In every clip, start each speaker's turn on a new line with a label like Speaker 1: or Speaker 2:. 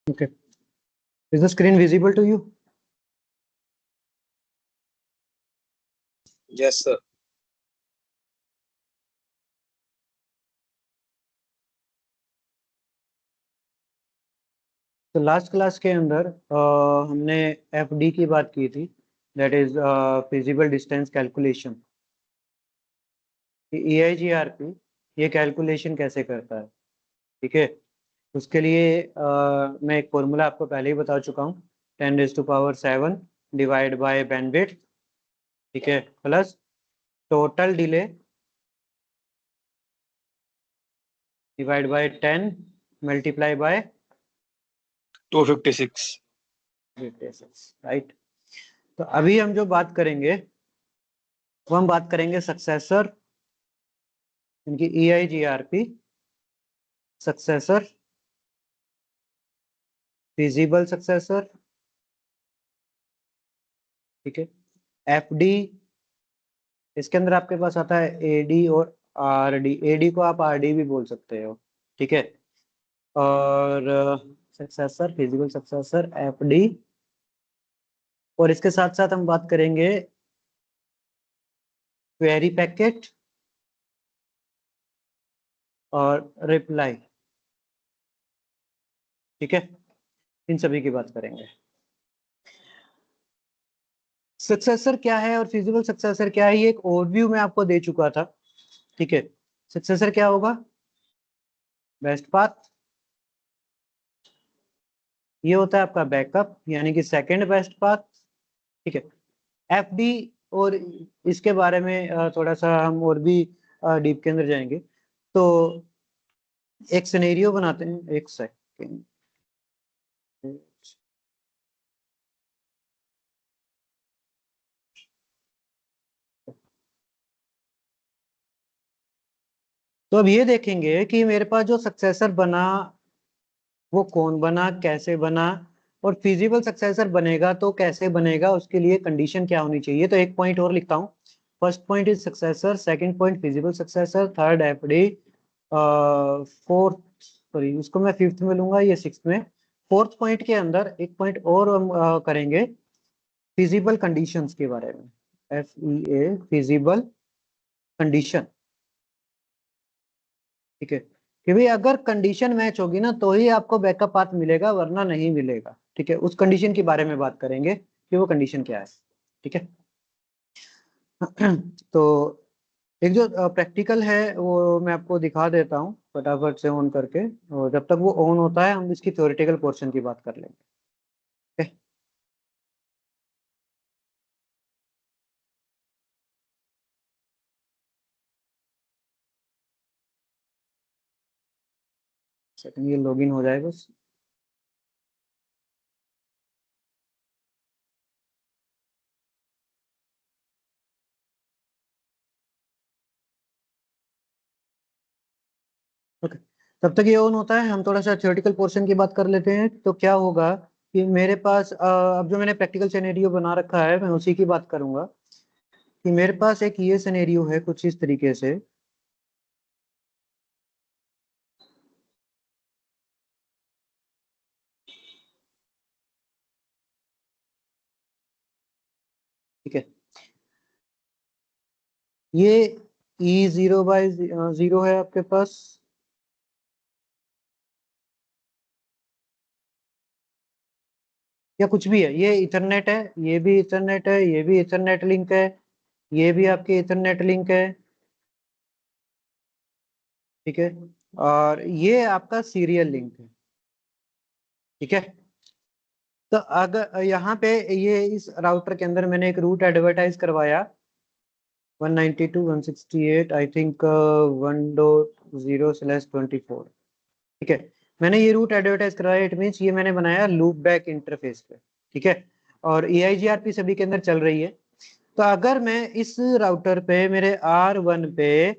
Speaker 1: Okay. Is the screen visible to you?
Speaker 2: Yes, sir.
Speaker 1: तो last class के अंदर हमने एफडी की बात की थी, that is feasible distance calculation. EIGRP ये कैलकुलेशन कैसे करता है, ठीक है। उसके लिए मैं एक फॉर्मूला आपको पहले ही बता चुका हूँ, 10⁻⁷ डिवाइड बाय बैंडविड्थ, ठीक है, plus total delay divide by 10 multiply by
Speaker 2: 256.
Speaker 1: Right. तो अभी हम जो बात करेंगे वो हम बात करेंगे सक्सेसर, इनकी EIGRP सक्सेसर, फिजिबल सक्सेसर, ठीक है। FD, इसके अंदर आपके पास आता है AD और RD। AD को आप RD भी बोल सकते हो, ठीक है। और सक्सेसर, फिजिबल सक्सेसर, FD, और इसके साथ साथ हम बात करेंगे क्वेरी पैकेट और रिप्लाई, ठीक है। इन सभी की बात करेंगे। सक्सेसर क्या है और फिजिबल सक्सेसर क्या है, ये एक ओवरव्यू में आपको दे चुका था, ठीक है। सक्सेसर क्या होगा, बेस्ट पाथ, ये होता है आपका बैकअप यानी कि सेकंड बेस्ट पाथ, ठीक है। FD, और इसके बारे में थोड़ा सा हम और भी डीप के अंदर जाएंगे। तो एक सिनेरियो बनाते हैं, एक सेकंड। तो अब ये देखेंगे कि मेरे पास जो सक्सेसर बना वो कौन बना, कैसे बना, और फिजिबल सक्सेसर बनेगा तो कैसे बनेगा, उसके लिए कंडीशन क्या होनी चाहिए। तो एक पॉइंट और लिखता हूँ, first point is successor, second point feasible successor, third FD, fourth, sorry उसको मैं फिफ्थ में लूंगा, ये सिक्स्थ में। फोर्थ पॉइंट के अंदर एक पॉइंट और हम करेंगे फिजिबल कंडीशंस के बारे में, FEA, फिजिबल कंडीशन, ठीक है। कि भाई अगर कंडीशन मैच होगी ना तो ही आपको बैकअप पाथ मिलेगा, वरना नहीं मिलेगा, ठीक है। उस कंडीशन के बारे में बात करेंगे कि वो कंडीशन क्या है, ठीक है। तो एक जो प्रैक्टिकल है वो मैं आपको दिखा देता हूँ फटाफट से ऑन करके, और जब तक वो ऑन होता है हम इसकी थ्योरेटिकल पोर्शन की बात कर लेंगे, ठीक है। सेकंड ये लॉगिन हो जाए बस। ओके, तब तक ये ऑन होता है हम थोड़ा सा थ्योरेटिकल पोर्शन की बात कर लेते हैं। तो क्या होगा कि मेरे पास अब जो मैंने प्रैक्टिकल सिनेरियो बना रखा है मैं उसी की बात करूंगा। कि मेरे पास एक ये सिनेरियो है कुछ इस तरीके से, ठीक है। ये E0/0 है आपके पास, या कुछ भी है, ये इथरनेट है, ये भी इथरनेट है, ये भी इथरनेट लिंक है, ये भी आपके इथरनेट लिंक है, ठीक है। और ये आपका सीरियल लिंक है, ठीक है। तो अगर यहाँ पे ये इस राउटर के अंदर मैंने एक रूट एडवर्टाइज करवाया 192.168 आई थिंक 1.0/24, ठीक है। मैंने ये रूट एडवर्टाइज करवाया, इट मीन्स ये मैंने बनाया लूप बैक इंटरफेस पे, ठीक है। और EIGRP सभी के अंदर चल रही है। तो अगर मैं इस राउटर पे मेरे R1 पे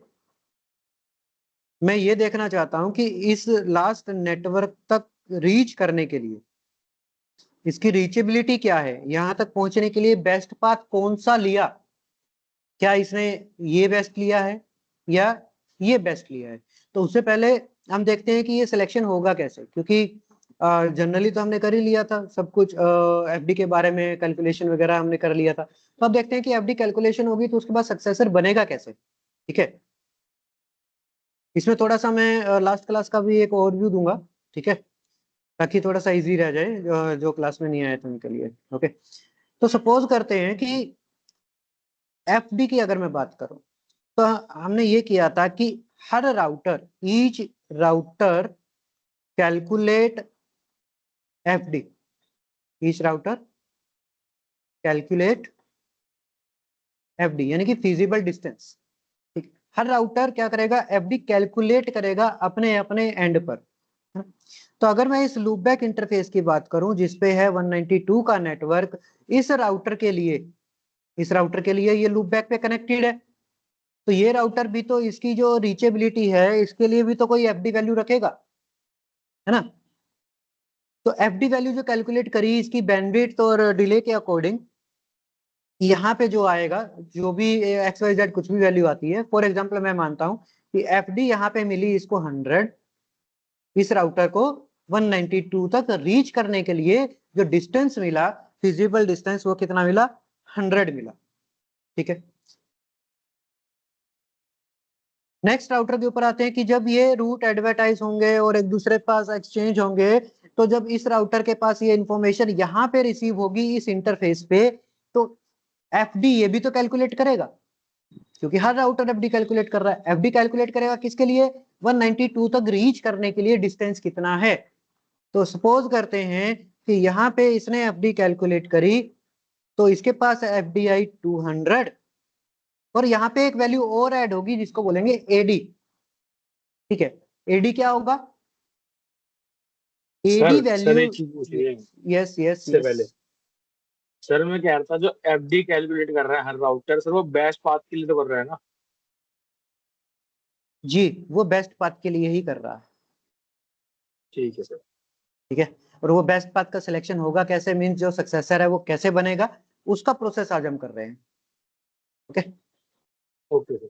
Speaker 1: मैं ये देखना चाहता हूं कि इस लास्ट नेटवर्क तक रीच करने के लिए इसकी रीचेबिलिटी क्या है, यहां तक पहुंचने के लिए बेस्ट पाथ कौन सा लिया, क्या इसने ये बेस्ट लिया है या ये बेस्ट लिया है। तो उससे पहले हम देखते हैं कि ये सिलेक्शन होगा कैसे, क्योंकि जनरली तो हमने कर ही लिया था सब कुछ, एफडी के बारे में कैलकुलेशन वगैरह हमने कर लिया था। तो अब देखते हैं कि एफडी कैलकुलेशन होगी तो उसके बाद सक्सेसर बनेगा कैसे। ठीक है, इसमें थोड़ा सा मैं लास्ट क्लास का भी एक ओवरव्यू दूंगा, ठीक है, ताकि थोड़ा सा इजी रह जाए जो क्लास में नहीं आया था उनके लिए। ओके, तो सपोज करते हैं कि एफडी की अगर मैं बात करूं, तो हमने ये किया था कि हर router, each router calculate FD, each router calculate FD यानी कि फिजिबल डिस्टेंस। ठीक, हर राउटर क्या करेगा, एफडी कैलकुलेट करेगा अपने अपने एंड पर। तो अगर मैं इस लूपबैक इंटरफेस की बात करूं जिसपे है 192 का नेटवर्क, इस राउटर के लिए, इस राउटर के लिए ये लूपबैक पे कनेक्टेड है, तो ये राउटर भी तो इसकी जो रीचेबिलिटी है इसके लिए भी तो कोई एफडी वैल्यू रखेगा, है ना। तो एफडी वैल्यू जो कैलकुलेट करी इसकी बैंडविड्थ और डिले के अकॉर्डिंग, यहाँ पे जो आएगा, जो भी एक्स वाई जेड कुछ भी वैल्यू आती है, फॉर एग्जाम्पल मैं मानता हूँ कि एफडी यहाँ पे मिली इसको 100, इस राउटर को 192 तक रीच करने के लिए जो डिस्टेंस मिला, फिजिबल डिस्टेंस, वो कितना मिला, 100 मिला। ठीक है, नेक्स्ट राउटर के ऊपर आते हैं कि जब ये रूट एडवर्टाइज होंगे और एक दूसरे के पास एक्सचेंज होंगे, तो जब इस राउटर के पास ये इंफॉर्मेशन यहाँ पे रिसीव होगी इस इंटरफेस पे, तो एफडी ये भी तो कैलकुलेट करेगा, क्योंकि हर राउटर एफडी कैलकुलेट कर रहा है। एफडी कैलकुलेट करेगा किसके लिए, 192 तक रीच करने के लिए डिस्टेंस कितना है। तो सपोज करते हैं कि यहाँ पे इसने एफडी कैलकुलेट करी, तो इसके पास है एफडी आई 200, और यहाँ पे एक वैल्यू और ऐड होगी जिसको बोलेंगे एडी। ठीक है, एडी क्या होगा, एडी
Speaker 2: सर
Speaker 1: वैल्यू,
Speaker 2: सर एक चीज पूछनी है
Speaker 1: यस यस
Speaker 2: इससे
Speaker 1: यस,
Speaker 2: पहले। सर मैं कह रहा था, जो एफडी कैलकुलेट कर रहा है हर राउटर, सर वो बेस्ट पाथ के लिए तो कर रहा है ना?
Speaker 1: जी वो बेस्ट पाथ के लिए ही कर रहा है।
Speaker 2: ठीक है सर।
Speaker 1: ठीक है, और वो बेस्ट पाथ का सिलेक्शन होगा कैसे, मीन्स जो सक्सेसर है वो कैसे बनेगा, उसका प्रोसेस आज हम कर रहे हैं। Okay,
Speaker 2: okay sir.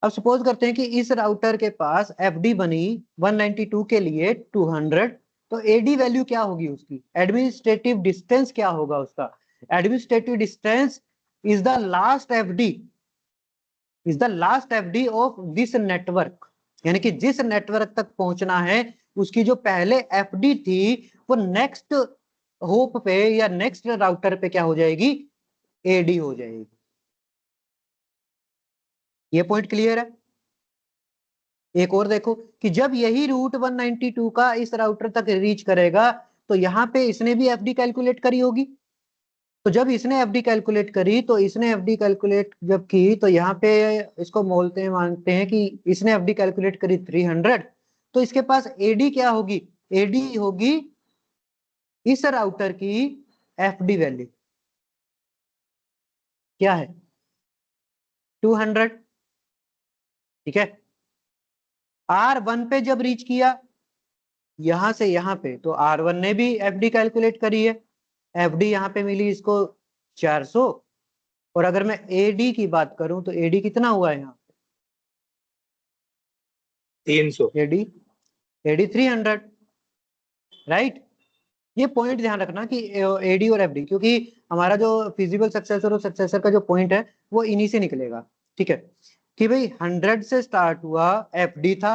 Speaker 1: अब सपोज करते हैं कि इस राउटर के पास एफडी बनी 192 के लिए 200, तो एडी वैल्यू क्या होगी उसकी, एडमिनिस्ट्रेटिव डिस्टेंस क्या होगा उसका, administrative distance is the last FD, is the last FD of this network, यानी कि जिस नेटवर्क तक पहुंचना है उसकी जो पहले एफडी थी वो नेक्स्ट होप पे या नेक्स्ट राउटर पे क्या हो जाएगी, एडी हो जाएगी। ये पॉइंट क्लियर है। एक और देखो कि जब यही रूट 192 का इस राउटर तक रीच करेगा, तो यहाँ पे इसने भी एफडी कैलकुलेट करी होगी, तो जब इसने एफडी कैलकुलेट करी, तो इसने एफडी कैलकुलेट जब की, तो यहाँ पे इसको बोलते हैं, मानते हैं कि इसने एफडी कैलकुलेट करी 300, तो इसके पास एडी क्या होगी, एडी होगी इस राउटर की एफडी वैल्यू क्या है, 200। ठीक है, R1 पे जब रीच किया यहां से यहां पे, तो R1 ने भी एफडी कैलकुलेट करी है, एफडी यहाँ पे मिली इसको 400, और अगर मैं एडी की बात करूं तो एडी कितना हुआ है यहाँ,
Speaker 2: 300।
Speaker 1: AD, AD 300, right. ये पॉइंट ध्यान रखना कि एडी और एफडी, क्योंकि हमारा जो फिजिबल सक्सेसर और सक्सेसर का जो पॉइंट है वो इन्हीं से निकलेगा। ठीक है, कि भाई 100 से स्टार्ट हुआ, एफडी था,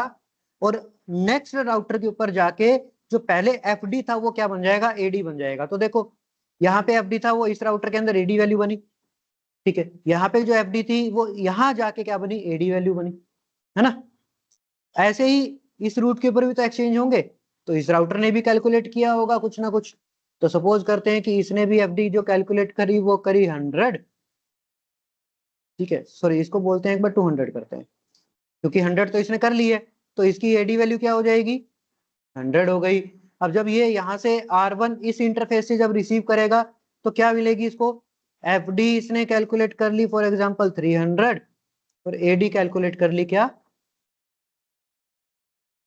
Speaker 1: और नेक्स्ट राउटर के ऊपर जाके जो पहले एफडी था वो क्या बन जाएगा, एडी बन जाएगा। तो देखो यहाँ पे एफडी था वो इस राउटर के अंदर एडी वैल्यू बनी, ठीक है, यहाँ पे जो एफडी थी वो यहाँ जाके क्या बनी, एडी वैल्यू बनी, है ना। ऐसे ही इस रूट के ऊपर भी तो एक्सचेंज होंगे, तो इस राउटर ने भी कैलकुलेट किया होगा कुछ ना कुछ। तो सपोज करते हैं कि इसने भी एफडी जो कैलकुलेट करी वो करी 100, ठीक है, सॉरी इसको बोलते हैं एक बार 200 करते हैं, क्योंकि 100 तो इसने कर ली है, तो इसकी एडी वैल्यू क्या हो जाएगी, 100 हो गई। अब जब ये यहाँ से R1 इस इंटरफेस से जब रिसीव करेगा, तो क्या मिलेगी इसको, एफडी इसने कैलकुलेट कर ली फॉर एग्जाम्पल 300, और एडी कैलकुलेट कर ली क्या,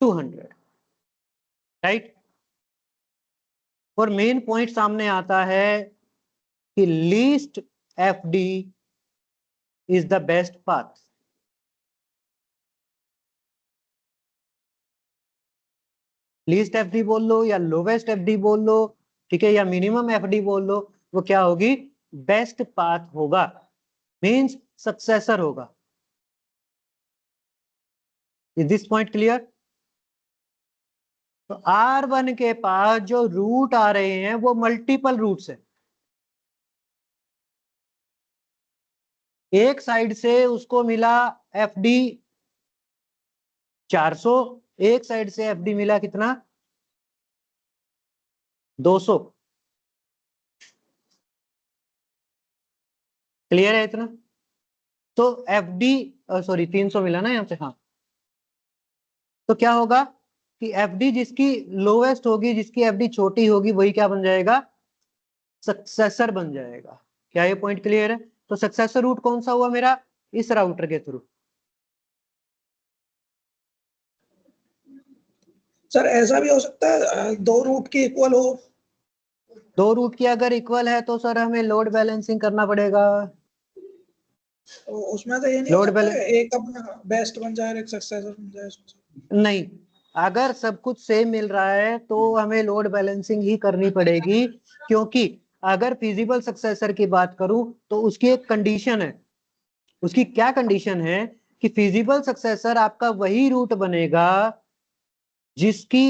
Speaker 1: 200, राइट। और मेन पॉइंट सामने आता है कि least FD is the best path. Least FD बोल लो या लोवेस्ट एफडी बोल लो, ठीक है, या मिनिमम एफडी बोल लो, वो क्या होगी? बेस्ट पाथ होगा, मींस सक्सेसर होगा। Is this point clear? तो R1 के पास जो रूट आ रहे हैं वो मल्टीपल रूट्स है। एक साइड से उसको मिला एफडी 400, एक साइड से एफडी मिला कितना? 200। क्लियर है इतना? तो एफडी सॉरी 300 मिला ना यहाँ पे, हाँ। तो क्या होगा कि एफडी जिसकी लोवेस्ट होगी, जिसकी एफडी छोटी होगी, वही क्या बन जाएगा? सक्सेसर बन जाएगा। क्या ये पॉइंट क्लियर है? तो सक्सेसर रूट कौन सा हुआ मेरा? इस राउटर के थ्रू।
Speaker 3: सर ऐसा भी हो सकता है दो रूट की इक्वल हो?
Speaker 1: दो रूट की अगर इक्वल है तो सर हमें लोड बैलेंसिंग करना पड़ेगा।
Speaker 3: तो उसमें तो ये नहीं हो
Speaker 1: लोड
Speaker 3: सकता
Speaker 1: बैलेंस
Speaker 3: है एक अपना बेस्ट बन जाए और एक सक्सेसर बन जाए उसमें?
Speaker 1: नहीं, अगर सब कुछ सेम मिल रहा है तो हमें लोड बैलेंसिंग ही करनी पड़ेगी, क्योंकि अगर फिजिबल सक्सेसर की बात करूं तो उसकी एक कंडीशन है। उसकी क्या कंडीशन है? कि फिजिबल सक्सेसर आपका वही रूट बनेगा जिसकी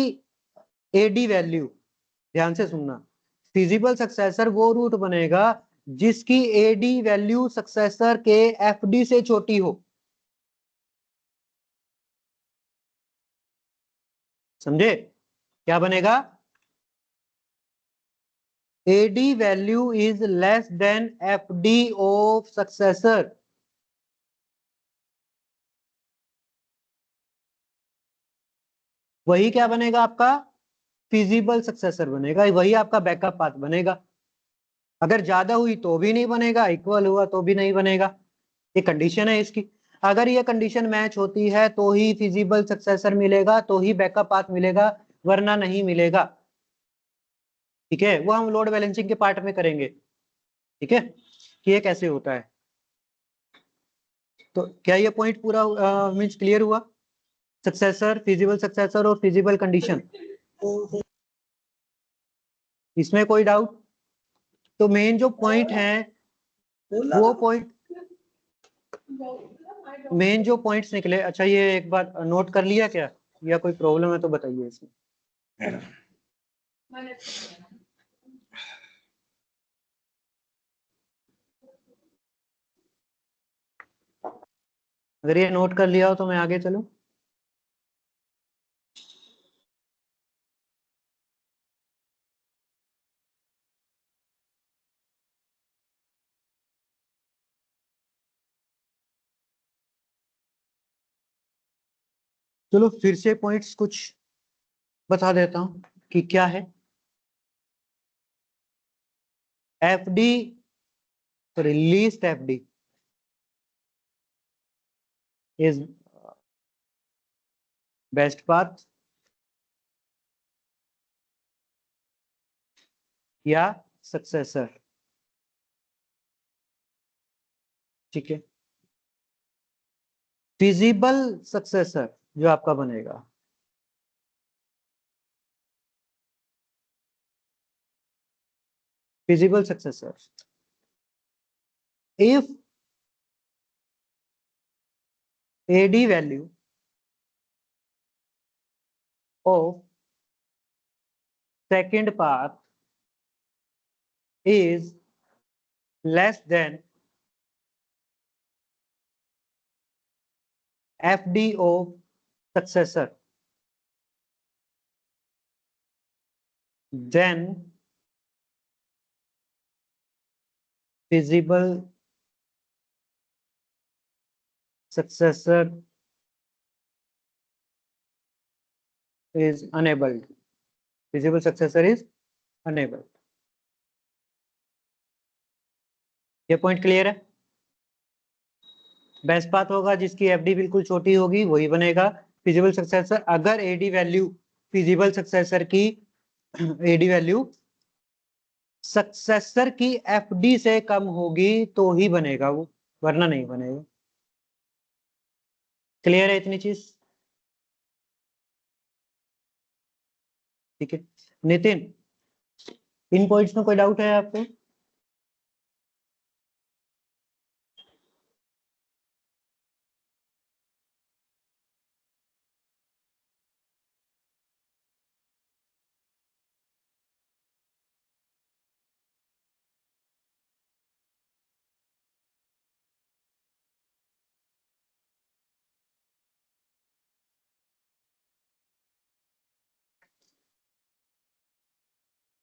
Speaker 1: एडी वैल्यू, ध्यान से सुनना, फिजिबल सक्सेसर वो रूट बनेगा जिसकी एडी वैल्यू सक्सेसर के एफडी से छोटी हो। समझे? क्या बनेगा? AD value is less than FD of successor. वही क्या बनेगा आपका? फिजिबल सक्सेसर बनेगा, वही आपका बैकअप पाथ बनेगा। अगर ज्यादा हुई तो भी नहीं बनेगा, इक्वल हुआ तो भी नहीं बनेगा। ये कंडीशन है इसकी। अगर ये कंडीशन मैच होती है तो ही फिजिबल सक्सेसर मिलेगा, तो ही बैकअप पाथ मिलेगा, वरना नहीं मिलेगा। ठीक है, वो हम लोड बैलेंसिंग के पार्ट में करेंगे। ठीक है, कि ये कैसे होता है। तो क्या ये पॉइंट पूरा मीन्स क्लियर हुआ? सक्सेसर, फिजिबल सक्सेसर और फिजिबल कंडीशन, इसमें कोई डाउट? तो मेन जो पॉइंट है वो पॉइंट, मेन जो पॉइंट्स निकले, अच्छा ये एक बार नोट कर लिया क्या, या कोई प्रॉब्लम है तो बताइए इसमें। अगर ये नोट कर लिया हो तो मैं आगे चलूं। चलो फिर से पॉइंट्स कुछ बता देता हूं कि क्या है। FD, sorry, least FD is best path या सक्सेसर। ठीक है, फिजिबल सक्सेसर जो आपका बनेगा, feasible successor, if AD value of second path is less than FD of successor, then feasible successor is enabled. Feasible successor is enabled. ये point clear है? Best path होगा जिसकी एफडी बिल्कुल छोटी होगी, वही बनेगा फिजिबल सक्सेसर। अगर एडी वैल्यू फिजिबल सक्सेसर की एडी वैल्यू सक्सेसर की एफडी से कम होगी तो ही बनेगा वो, वरना नहीं बनेगा। क्लियर है इतनी चीज? ठीक है नितिन, इन पॉइंट्स में कोई डाउट है आपको?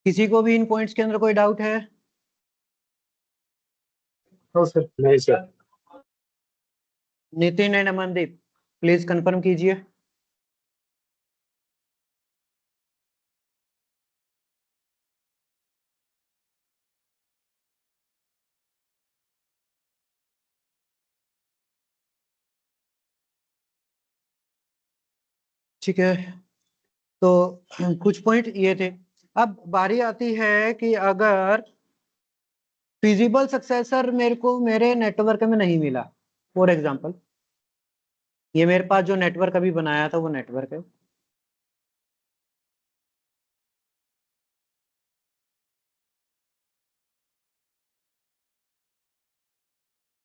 Speaker 1: किसी को भी इन पॉइंट्स के अंदर कोई डाउट है?
Speaker 2: No sir. नहीं sir.
Speaker 1: Nitin and Amandeep please confirm कीजिए। ठीक है, तो कुछ पॉइंट ये थे। अब बारी आती है कि अगर फिजिबल सक्सेसर मेरे को मेरे नेटवर्क में नहीं मिला, फॉर एग्जांपल ये मेरे पास जो नेटवर्क अभी बनाया था वो नेटवर्क है,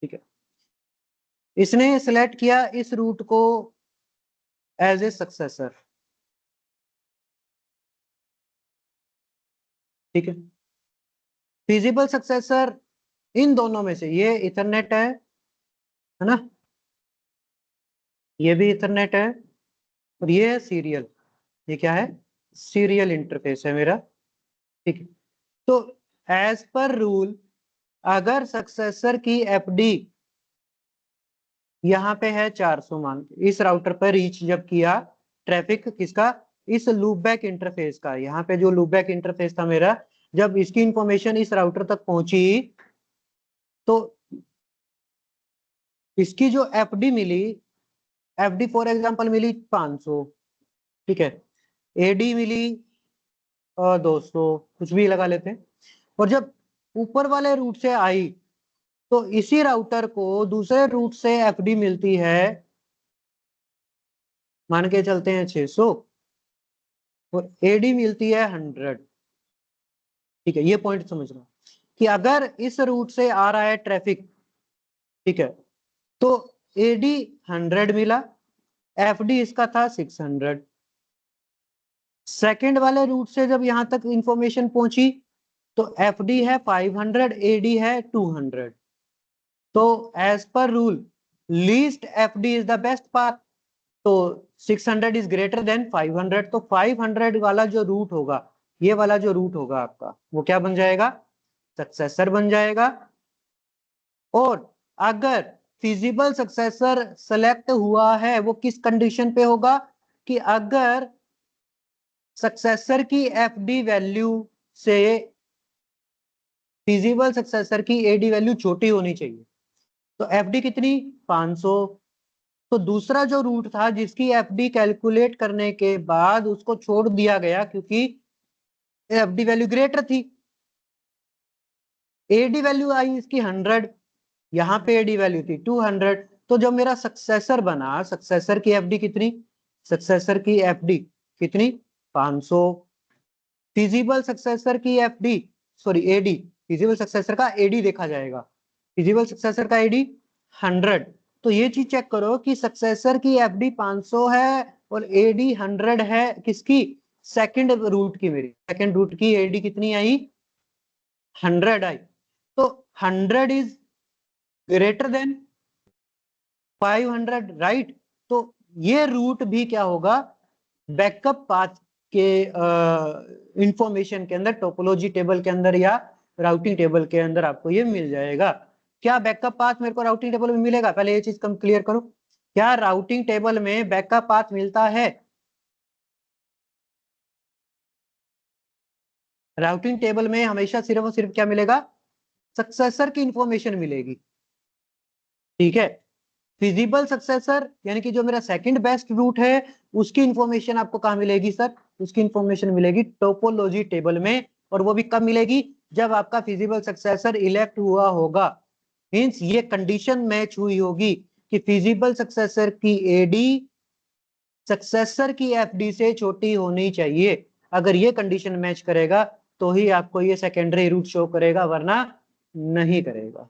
Speaker 1: ठीक है, इसने सिलेक्ट किया इस रूट को एज ए सक्सेसर, ठीक है। फिजिबल सक्सेसर इन दोनों में से, ये इथरनेट है ना, ये भी इथरनेट है, और ये है सीरियल, ये क्या है, सीरियल इंटरफेस है मेरा, ठीक है। तो एज पर रूल अगर सक्सेसर की एफडी यहाँ पे है 400 मान, इस राउटर पर रीच जब किया ट्रैफिक किसका, इस लूपबैक इंटरफेस का, यहाँ पे जो लूपबैक इंटरफेस था मेरा, जब इसकी इंफॉर्मेशन इस राउटर तक पहुंची तो इसकी जो एफडी मिली, एफडी फॉर एग्जांपल मिली 500, ठीक है, एडी मिली 200, कुछ भी लगा लेते हैं, और जब ऊपर वाले रूट से आई तो इसी राउटर को दूसरे रूट से एफडी मिलती है, मान के चलते हैं 600, और एडी मिलती है 100, ठीक है। ये पॉइंट समझना कि अगर इस रूट से आ रहा है ट्रैफिक, ठीक है, तो एडी 100 मिला, एफडी इसका था 600, सेकंड वाले रूट से जब यहां तक इंफॉर्मेशन पहुंची तो एफडी है 500, एडी है 200, तो as per rule least FD is the best path, तो 600 इज ग्रेटर देन 500, तो 500 वाला जो रूट होगा, ये वाला जो रूट होगा आपका, वो क्या बन जाएगा, सक्सेसर बन जाएगा। और अगर फिजिबल सक्सेसर सेलेक्ट हुआ है वो किस कंडीशन पे होगा, कि अगर सक्सेसर की एफडी वैल्यू से फिजिबल सक्सेसर की एडी वैल्यू छोटी होनी चाहिए, तो एफडी कितनी 500, तो दूसरा जो रूट था जिसकी एफडी कैलकुलेट करने के बाद उसको छोड़ दिया गया क्योंकि एफडी वैल्यू ग्रेटर थी, एडी वैल्यू आई इसकी 100, यहाँ पे एडी वैल्यू थी 200, तो जब मेरा सक्सेसर बना, सक्सेसर की एफडी कितनी, सक्सेसर की एफडी कितनी 500, फिजिबल सक्सेसर की FD, sorry AD, feasible successor का एडी देखा जाएगा, फिजिबल सक्सेसर का एडी 100, तो ये चीज चेक करो कि सक्सेसर की एफडी 500 है और एडी 100 है, किसकी, सेकंड रूट की, मेरी सेकंड रूट की एडी कितनी आई 100 आई, तो 100 इज ग्रेटर देन 500, राइट। तो ये रूट भी क्या होगा, बैकअप पाथ के इंफॉर्मेशन के अंदर, टोपोलॉजी टेबल के अंदर या राउटिंग टेबल के अंदर आपको ये मिल जाएगा। क्या बैकअप पाथ मेरे को राउटिंग टेबल में मिलेगा, पहले ये चीज कम क्लियर करो, क्या राउटिंग टेबल में बैकअप पाथ मिलता है? राउटिंग टेबल में हमेशा सिर्फ और सिर्फ क्या मिलेगा, सक्सेसर की इंफॉर्मेशन मिलेगी, ठीक है। फिजिबल सक्सेसर यानी कि जो मेरा सेकंड बेस्ट रूट है उसकी इंफॉर्मेशन आपको कहाँ मिलेगी सर, उसकी इंफॉर्मेशन मिलेगी टोपोलॉजी टेबल में, और वो भी कब मिलेगी, जब आपका फिजिबल सक्सेसर इलेक्ट हुआ होगा, मींस ये कंडीशन मैच हुई होगी कि फिजिबल सक्सेसर की एडी सक्सेसर की एफडी से छोटी होनी चाहिए। अगर ये कंडीशन मैच करेगा तो ही आपको ये सेकेंडरी रूट शो करेगा, वरना नहीं करेगा।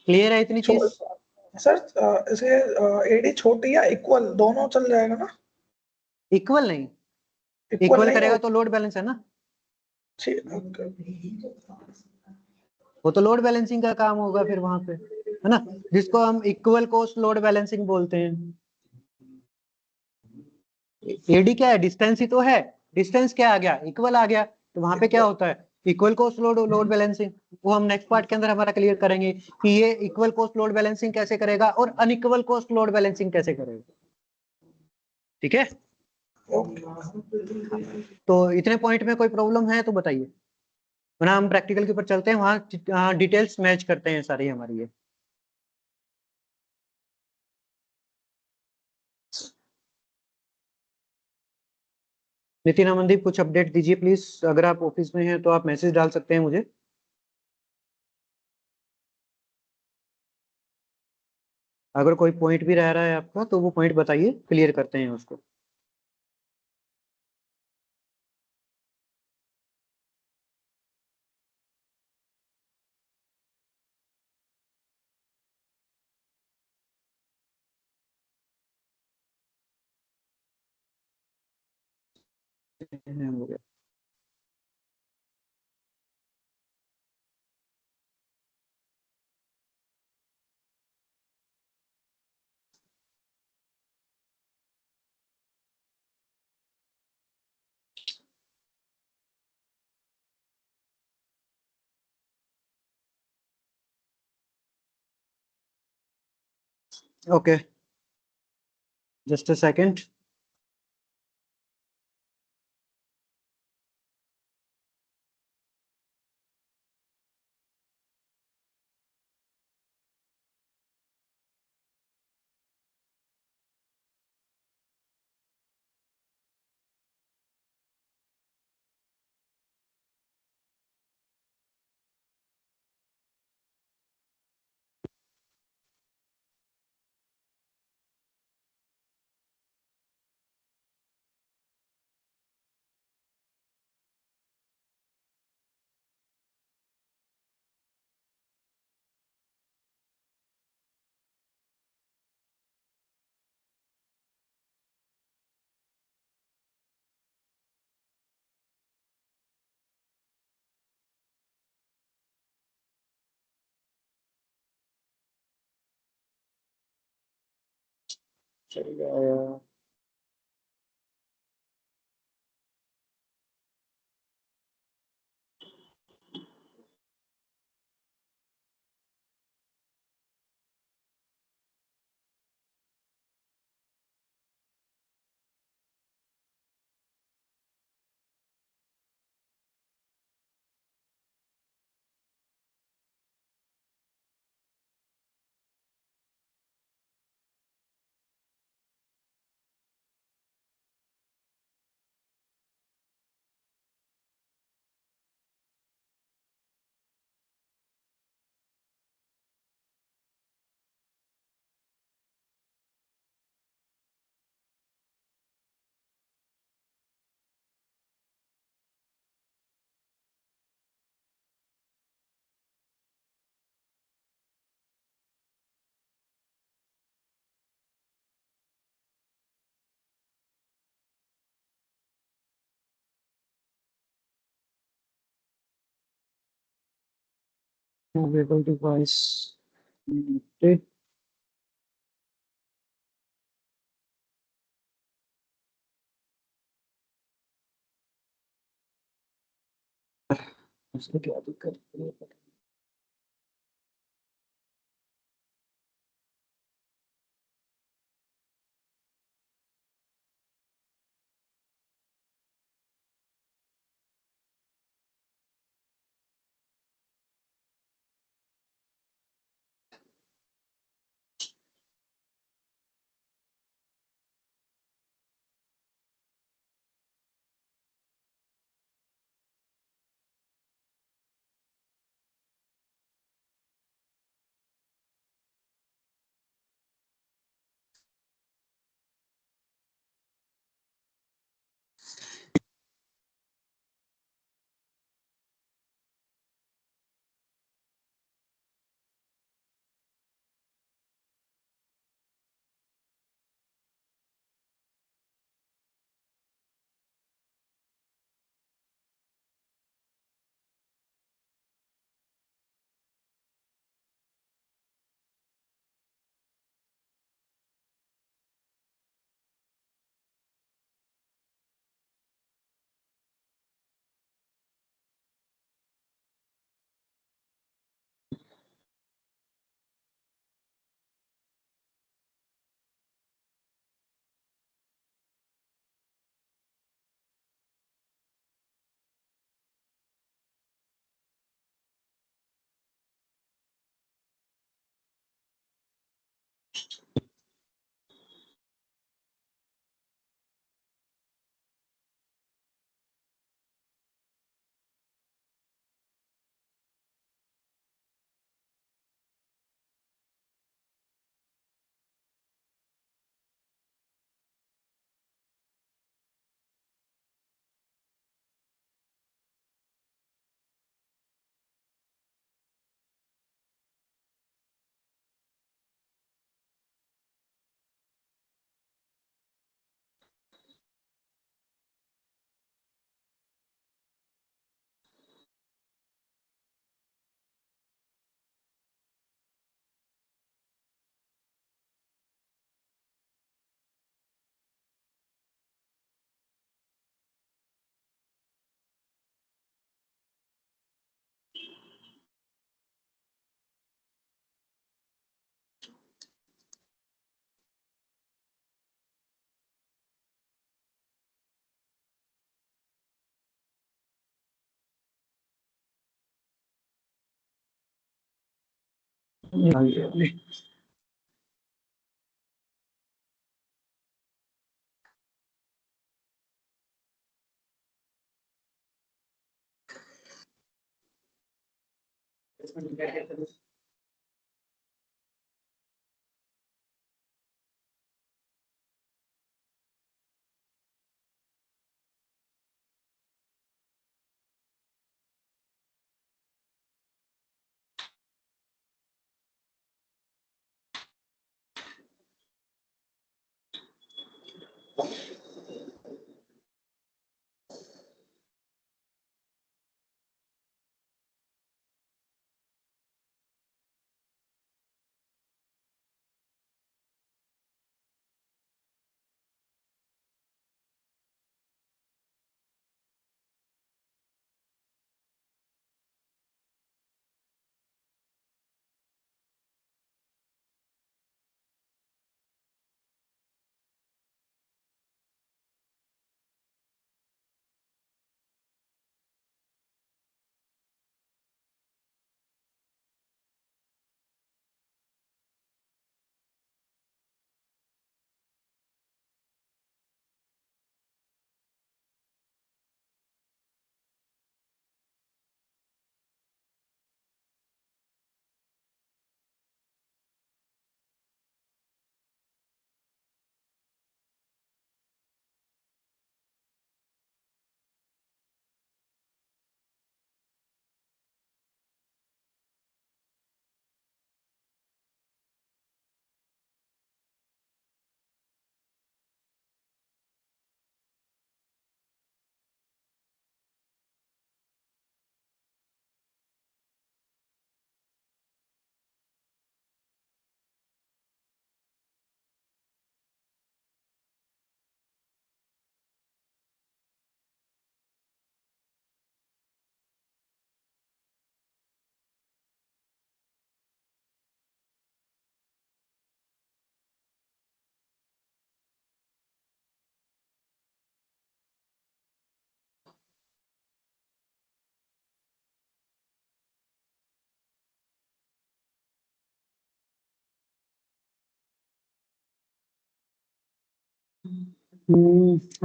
Speaker 1: क्लियर है इतनी चीज?
Speaker 3: सर इसे एडी छोटी या इक्वल दोनों चल जाएगा ना?
Speaker 1: इक्वल नहीं,
Speaker 3: इक्वल
Speaker 1: इक्वल
Speaker 3: नहीं
Speaker 1: करेगा
Speaker 3: हो
Speaker 1: तो लोड बैलेंस है ना,
Speaker 3: ठीक।
Speaker 1: वो तो लोड बैलेंसिंग का काम होगा फिर वहां पे, है ना, जिसको हम इक्वल कोस्ट लोड बैलेंसिंग बोलते हैं। एडी क्या है? डिस्टेंस ही तो है। डिस्टेंस क्या आ गया? इक्वल आ गया, तो वहां पे क्या होता है? Equal cost load load balancing. वो हम नेक्स्ट पार्ट के अंदर हमारा क्लियर करेंगे कि ये इक्वल कोस्ट लोड बैलेंसिंग कैसे करेगा और अनइक्वल कोस्ट लोड बैलेंसिंग कैसे करेगा। ठीक है, तो इतने पॉइंट में कोई प्रॉब्लम है तो बताइए, वरना हम प्रैक्टिकल के ऊपर चलते हैं, वहां डिटेल्स मैच करते हैं सारी हमारी ये। नितिन अमनदीप कुछ अपडेट दीजिए प्लीज, अगर आप ऑफिस में हैं तो आप मैसेज डाल सकते हैं मुझे। अगर कोई पॉइंट भी रह रहा है आपका तो वो पॉइंट बताइए, क्लियर करते हैं उसको। हो गया। Okay, just a second. चलिए, movable device. उसमें क्या दिक्कत है?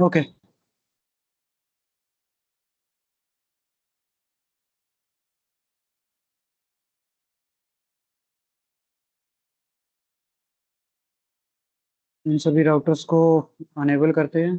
Speaker 1: ओके। इन सभी राउटर्स को अनेबल करते हैं।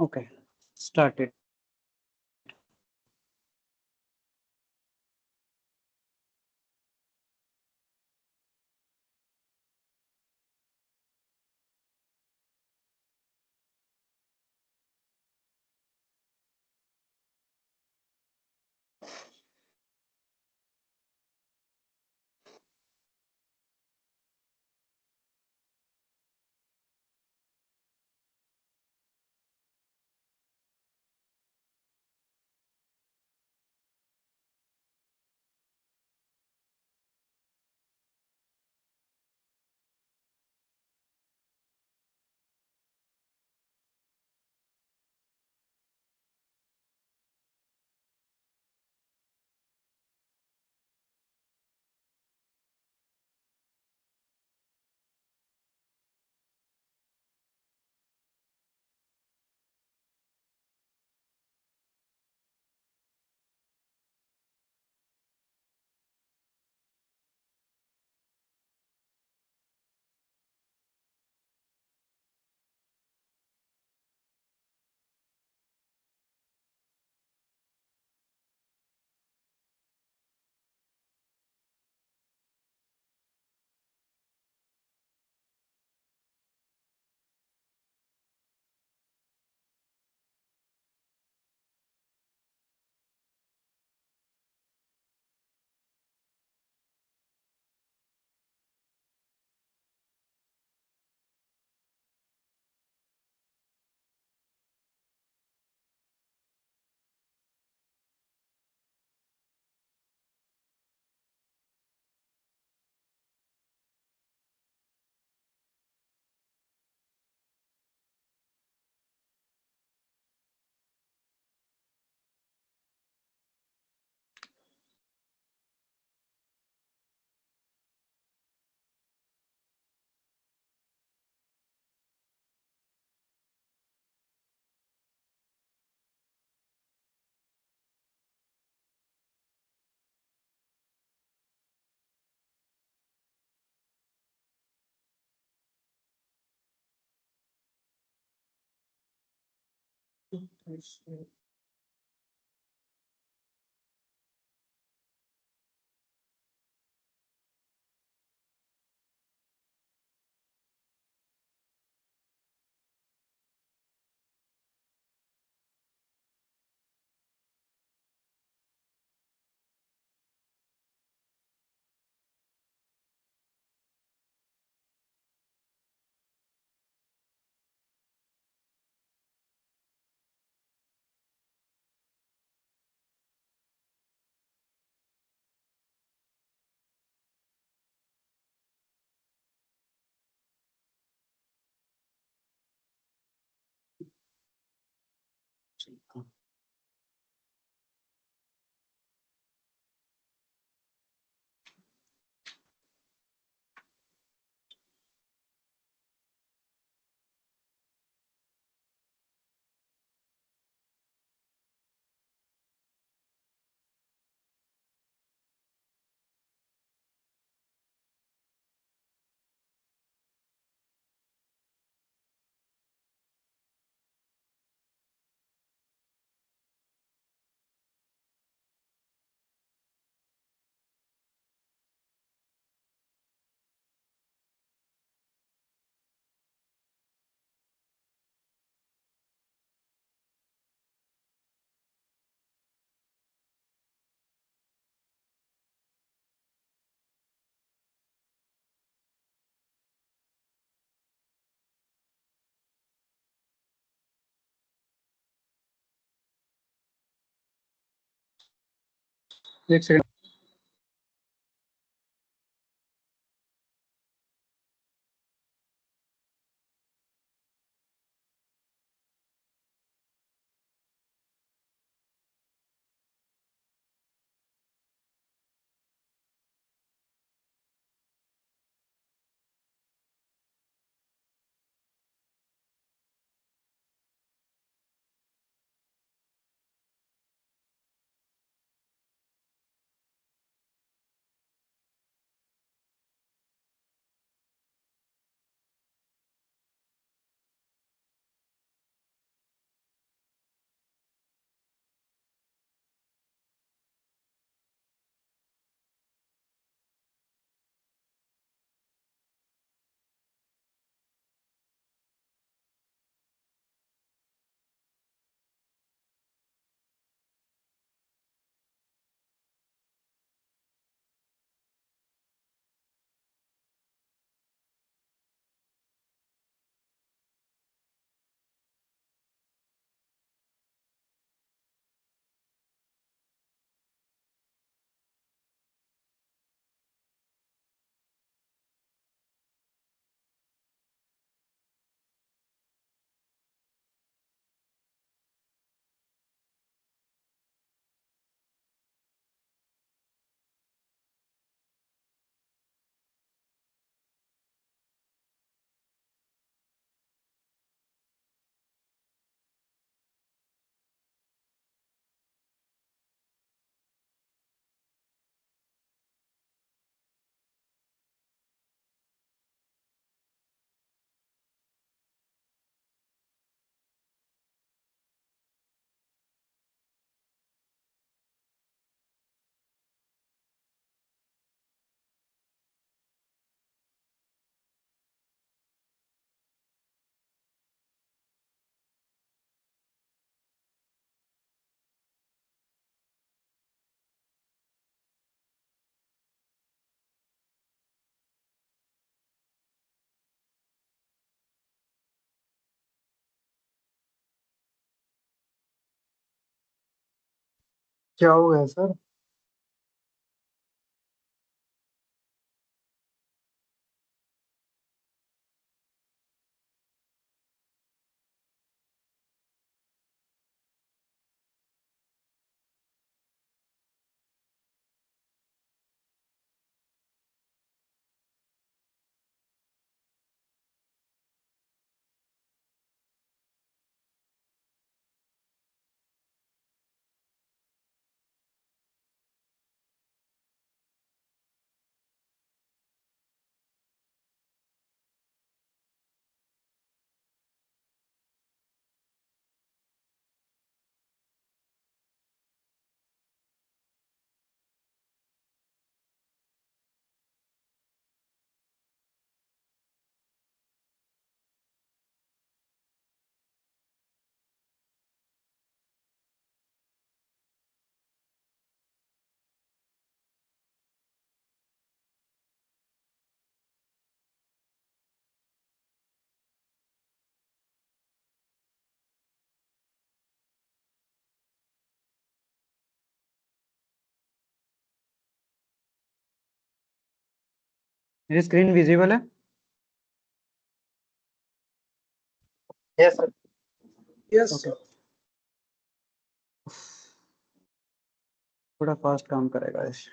Speaker 1: Okay, started.
Speaker 2: एक सेकंड।
Speaker 1: क्या हो गया सर? मेरी स्क्रीन विजिबल है?
Speaker 2: Yes sir.
Speaker 3: यस
Speaker 1: ओके, थोड़ा फास्ट काम करेगा इस।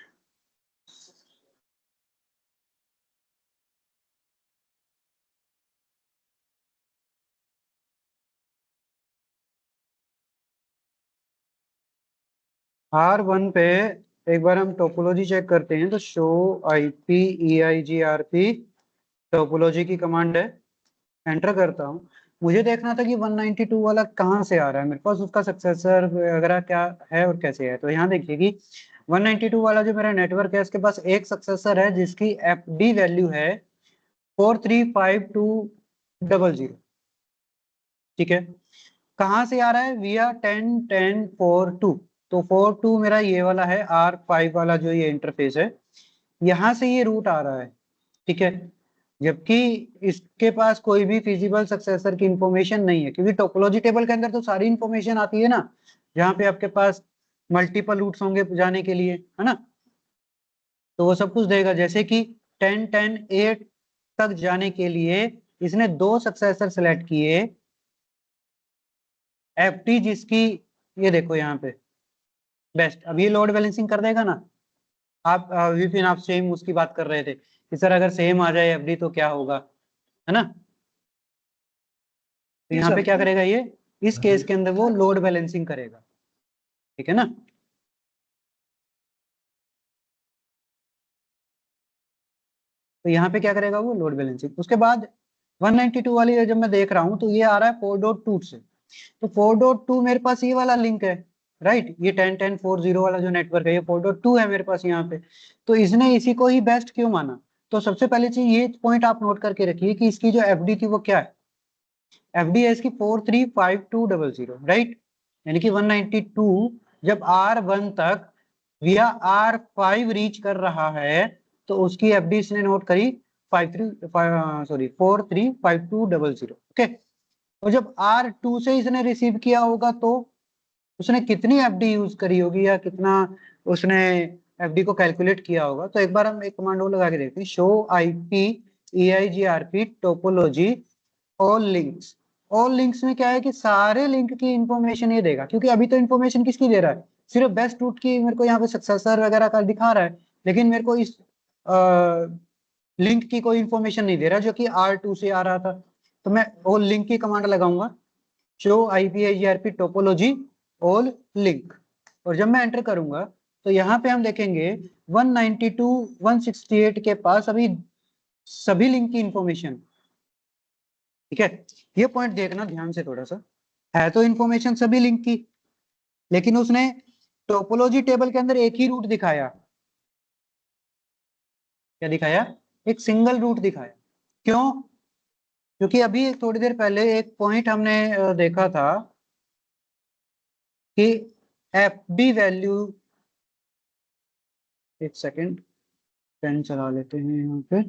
Speaker 1: R1 पे एक बार हम टोपोलॉजी चेक करते हैं, तो शो IP EIGRP टोपोलॉजी की कमांड है, एंटर करता हूँ। मुझे देखना था कि 192 वाला कहाँ से आ रहा है मेरे पास, उसका सक्सेसर वगैरह क्या है और कैसे है। तो यहाँ देखिए कि 192 वाला जो मेरा नेटवर्क है, उसके पास एक सक्सेसर है जिसकी FD वैल्यू है 435200। ठीक है, कहाँ से आ रहा है? विया 10 10 4 2। तो 4 2 मेरा ये वाला है, R5 वाला जो ये इंटरफेस है, यहाँ से ये रूट आ रहा है। ठीक है, जबकि इसके पास कोई भी फिजिबल सक्सेसर की इंफॉर्मेशन नहीं है, क्योंकि टोपोलॉजी टेबल के अंदर तो सारी इंफॉर्मेशन आती है ना, जहाँ पे आपके पास मल्टीपल रूट्स होंगे जाने के लिए, है ना। तो वो सब कुछ देगा, जैसे कि 10 10 8 तक जाने के लिए इसने दो सक्सेसर सेलेक्ट किए। FT जिसकी, ये देखो यहाँ पे बेस्ट, अब ये लोड बैलेंसिंग कर देगा ना। आप विपिन, आप सेम उसकी बात कर रहे थे कि सर अगर सेम आ जाए FD तो क्या होगा, है ना। तो
Speaker 3: जी
Speaker 1: यहाँ पे
Speaker 3: सर।
Speaker 1: क्या करेगा ये, इस केस के अंदर वो लोड बैलेंसिंग करेगा। ठीक है ना। तो यहाँ पे क्या करेगा वो, लोड बैलेंसिंग। उसके बाद 192 वाली जब मैं देख रहा हूँ, तो ये आ रहा है 4.2 से। तो 4.2 मेरे पास ये वाला लिंक है, राइट। ये 10 10 4 0 वाला जो नेटवर्क है, ये 4.2 है मेरे पास यहाँ पे। तो इसने इसी को ही बेस्ट क्यों माना? तो सबसे पहले चीज ये पॉइंट आप नोट करके रखिए कि इसकी जो FD थी वो क्या है। FD है इसकी 435200, राइट। यानी कि 192 जब R1 तक विया R5 रीच कर रहा है, तो उसकी FD इसने नोट करी 435200। ओके। और जब R2 से इसने रिसीव किया होगा, तो उसने कितनी FD यूज करी होगी या कितना उसने FD को कैलकुलेट किया होगा। तो एक बार हम एक कमांड वो लगा के देखते हैं, show IP EIGRP topology all links. All links में क्या है कि सारे लिंक की इंफॉर्मेशन ये देगा, क्योंकि अभी तो इंफॉर्मेशन किसकी दे रहा है, सिर्फ बेस्ट रूट की मेरे को यहाँ पे सक्सेसर वगैरह का दिखा रहा है, लेकिन मेरे को इस लिंक की कोई इंफॉर्मेशन नहीं दे रहा जो कि R2 से आ रहा था। तो मैं ऑल लिंक की कमांड लगाऊंगा, show IPIGRP topology all link. और जब मैं एंटर करूंगा, तो यहाँ पे हम देखेंगे 192 168 के पास अभी सभी लिंक की इंफॉर्मेशन। ठीक है, ये पॉइंट देखना ध्यान से थोड़ा सा, है तो इंफॉर्मेशन सभी लिंक की, लेकिन उसने टोपोलॉजी टेबल के अंदर एक ही रूट दिखाया। क्या दिखाया? एक सिंगल रूट दिखाया। क्यों? क्योंकि अभी थोड़ी देर पहले एक पॉइंट हमने देखा था कि FD वैल्यू, एक सेकेंड पेन चला लेते हैं यहाँ पे।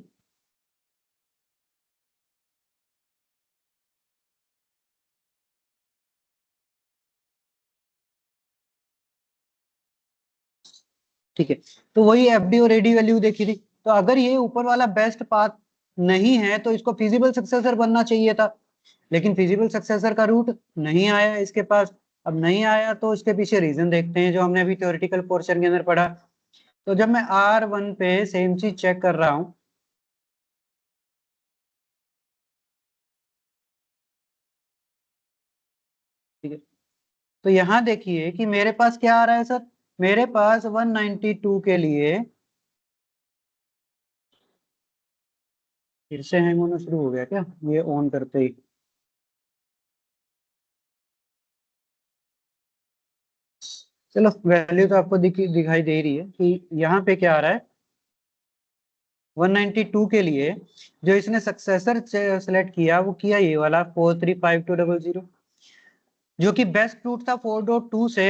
Speaker 1: ठीक है, तो वही एफडी और एडी वैल्यू देखी थी। तो अगर ये ऊपर वाला बेस्ट पाथ नहीं है तो इसको फिजिबल सक्सेसर बनना चाहिए था, लेकिन फिजिबल सक्सेसर का रूट नहीं आया इसके पास। अब नहीं आया तो इसके पीछे रीजन देखते हैं जो हमने अभी थ्योरेटिकल पोर्शन के अंदर पढ़ा। तो जब मैं R1 पे सेम चीज चेक कर रहा हूं, ठीक है, तो यहां देखिए कि मेरे पास क्या आ रहा है सर, मेरे पास 192 के लिए फिर से हैंग होना शुरू हो गया क्या ये ऑन करते ही? चलो वैल्यू तो आपको दिखाई दे रही है कि यहाँ पे क्या आ रहा है, 192 के लिए जो इसने सक्सेसर सेलेक्ट किया वो किया ये वाला 435200, जो कि बेस्ट रूट था 4.2 से।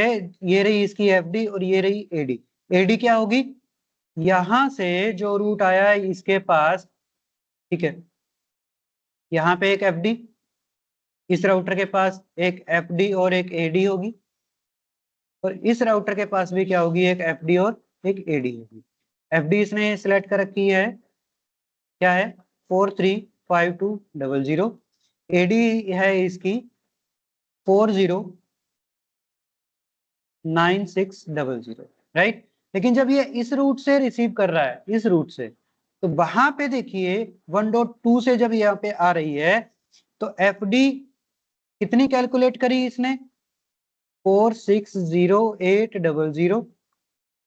Speaker 1: ये रही इसकी एफडी और ये रही एडी। एडी क्या होगी, यहां से जो रूट आया है इसके पास, ठीक है, यहाँ पे एक एफडी, इस राउटर के पास एक एफडी और एक एडी होगी, और इस राउटर के पास भी क्या होगी, एक एफडी और एक एडी होगी। एफडी इसने सिलेक्ट कर रखी है, क्या है, 435200। एडी है इसकी 409600, राइट। लेकिन जब ये इस रूट से रिसीव कर रहा है, इस रूट से, तो वहां पे देखिए 1.2 से जब यहाँ पे आ रही है तो एफडी कितनी कैलकुलेट करी इसने, 460800,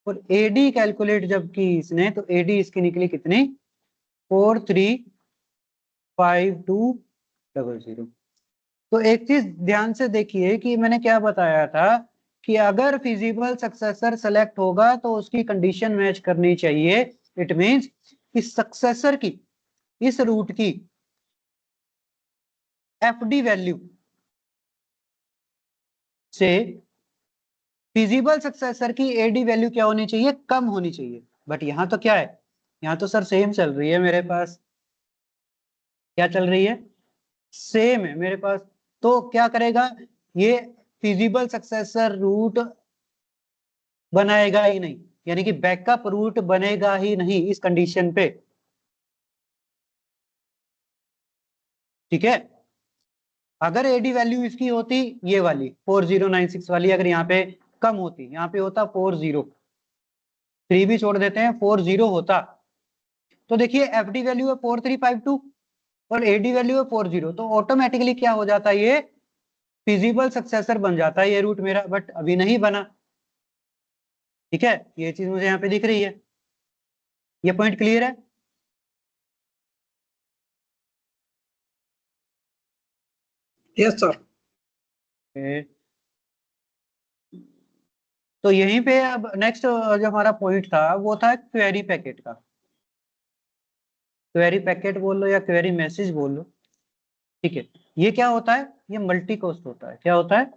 Speaker 1: और एडी कैलकुलेट जब की इसने तो एडी इसकी निकली कितनी, 435200। तो एक चीज ध्यान से देखिए कि मैंने क्या बताया था कि अगर फिजिबल सक्सेसर सेलेक्ट होगा तो उसकी कंडीशन मैच करनी चाहिए। इट मींस कि सक्सेसर की, इस रूट की एफडी वैल्यू से फिजिबल सक्सेसर की एडी वैल्यू क्या होनी चाहिए, कम होनी चाहिए। बट यहाँ तो क्या है, यहाँ तो सर सेम चल रही है मेरे पास, क्या चल रही है, सेम है मेरे पास। तो क्या करेगा ये, फिजिबल सक्सेसर रूट बनाएगा ही नहीं, यानी कि बैकअप रूट बनेगा ही नहीं इस कंडीशन पे, ठीक है। अगर एडी वैल्यू इसकी होती ये वाली 4096 वाली, अगर यहाँ पे कम होती, यहाँ पे होता 403 भी छोड़ देते हैं, 40 होता, तो देखिए एफडी वैल्यू है 4352 और एडी वैल्यू है 40, तो ऑटोमेटिकली क्या हो जाता है, ये फिजिबल सक्सेसर बन जाता है ये रूट मेरा, बट अभी नहीं बना, ठीक है। ये चीज मुझे यहाँ पे दिख रही है, ये पॉइंट क्लियर है।
Speaker 3: Yes sir.
Speaker 1: तो यहीं पे अब नेक्स्ट जो हमारा पॉइंट था वो था क्वेरी पैकेट का। क्वेरी पैकेट बोल लो या क्वेरी मैसेज बोल लो, ठीक है। ये क्या होता है, ये मल्टी कॉस्ट होता है। क्या होता है,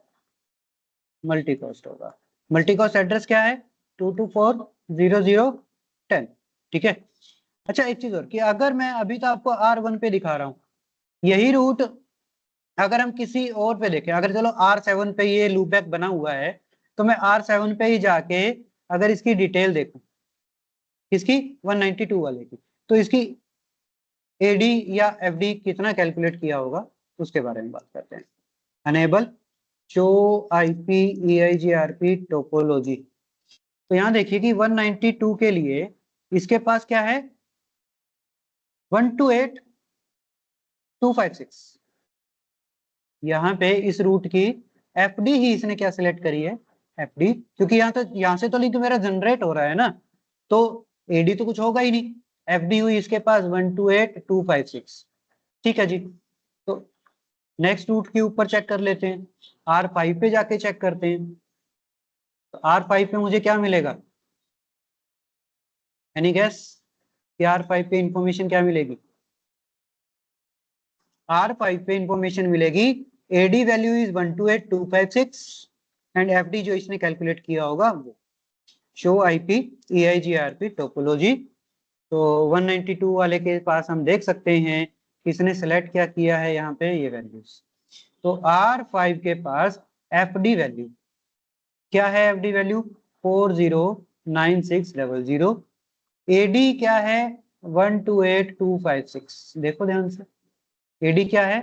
Speaker 1: मल्टी कॉस्ट होगा। मल्टी कॉस्ट एड्रेस क्या है, 2240010, ठीक है। अच्छा एक चीज और कि अगर मैं अभी तो आपको R1 पे दिखा रहा हूँ, यही रूट अगर हम किसी और पे देखें, अगर चलो R7 पे ये लूप बैक बना हुआ है, तो मैं R7 पे ही जाके अगर इसकी डिटेल देखूं, इसकी 192 वाले की, तो इसकी एडी या एफडी कितना कैलकुलेट किया होगा उसके बारे में बात करते हैं। Enable show IP EIGRP topology. तो यहाँ देखिए कि 192 के लिए इसके पास क्या है, 128256। यहाँ पे इस रूट की एफडी ही इसने क्या सिलेक्ट करी है, एफडी, क्योंकि यहाँ से तो लिंक मेरा जनरेट हो रहा है ना, तो एडी तो कुछ होगा ही नहीं। एफडी हुई इसके पास 128256, ठीक है जी। तो नेक्स्ट रूट के ऊपर चेक कर लेते हैं, R5 पे जाके चेक करते हैं। तो R5 पे मुझे क्या मिलेगा, एनी गैस कि R5 पे इंफॉर्मेशन क्या मिलेगी, R5 पे इंफॉर्मेशन मिलेगी AD value is 128256 and FD जो इसने कैलकुलेट किया होगा वो शो आईपी EIGRP टोपोलॉजी। तो 192 वाले के पास हम देख सकते हैं इसने सेलेक्ट क्या किया है यहाँ पे, ये वैल्यूज। तो R5 के पास एफडी वैल्यू क्या है, एफडी वैल्यू 409600 9600। एडी क्या है 128256। देखो ध्यान से, एडी क्या है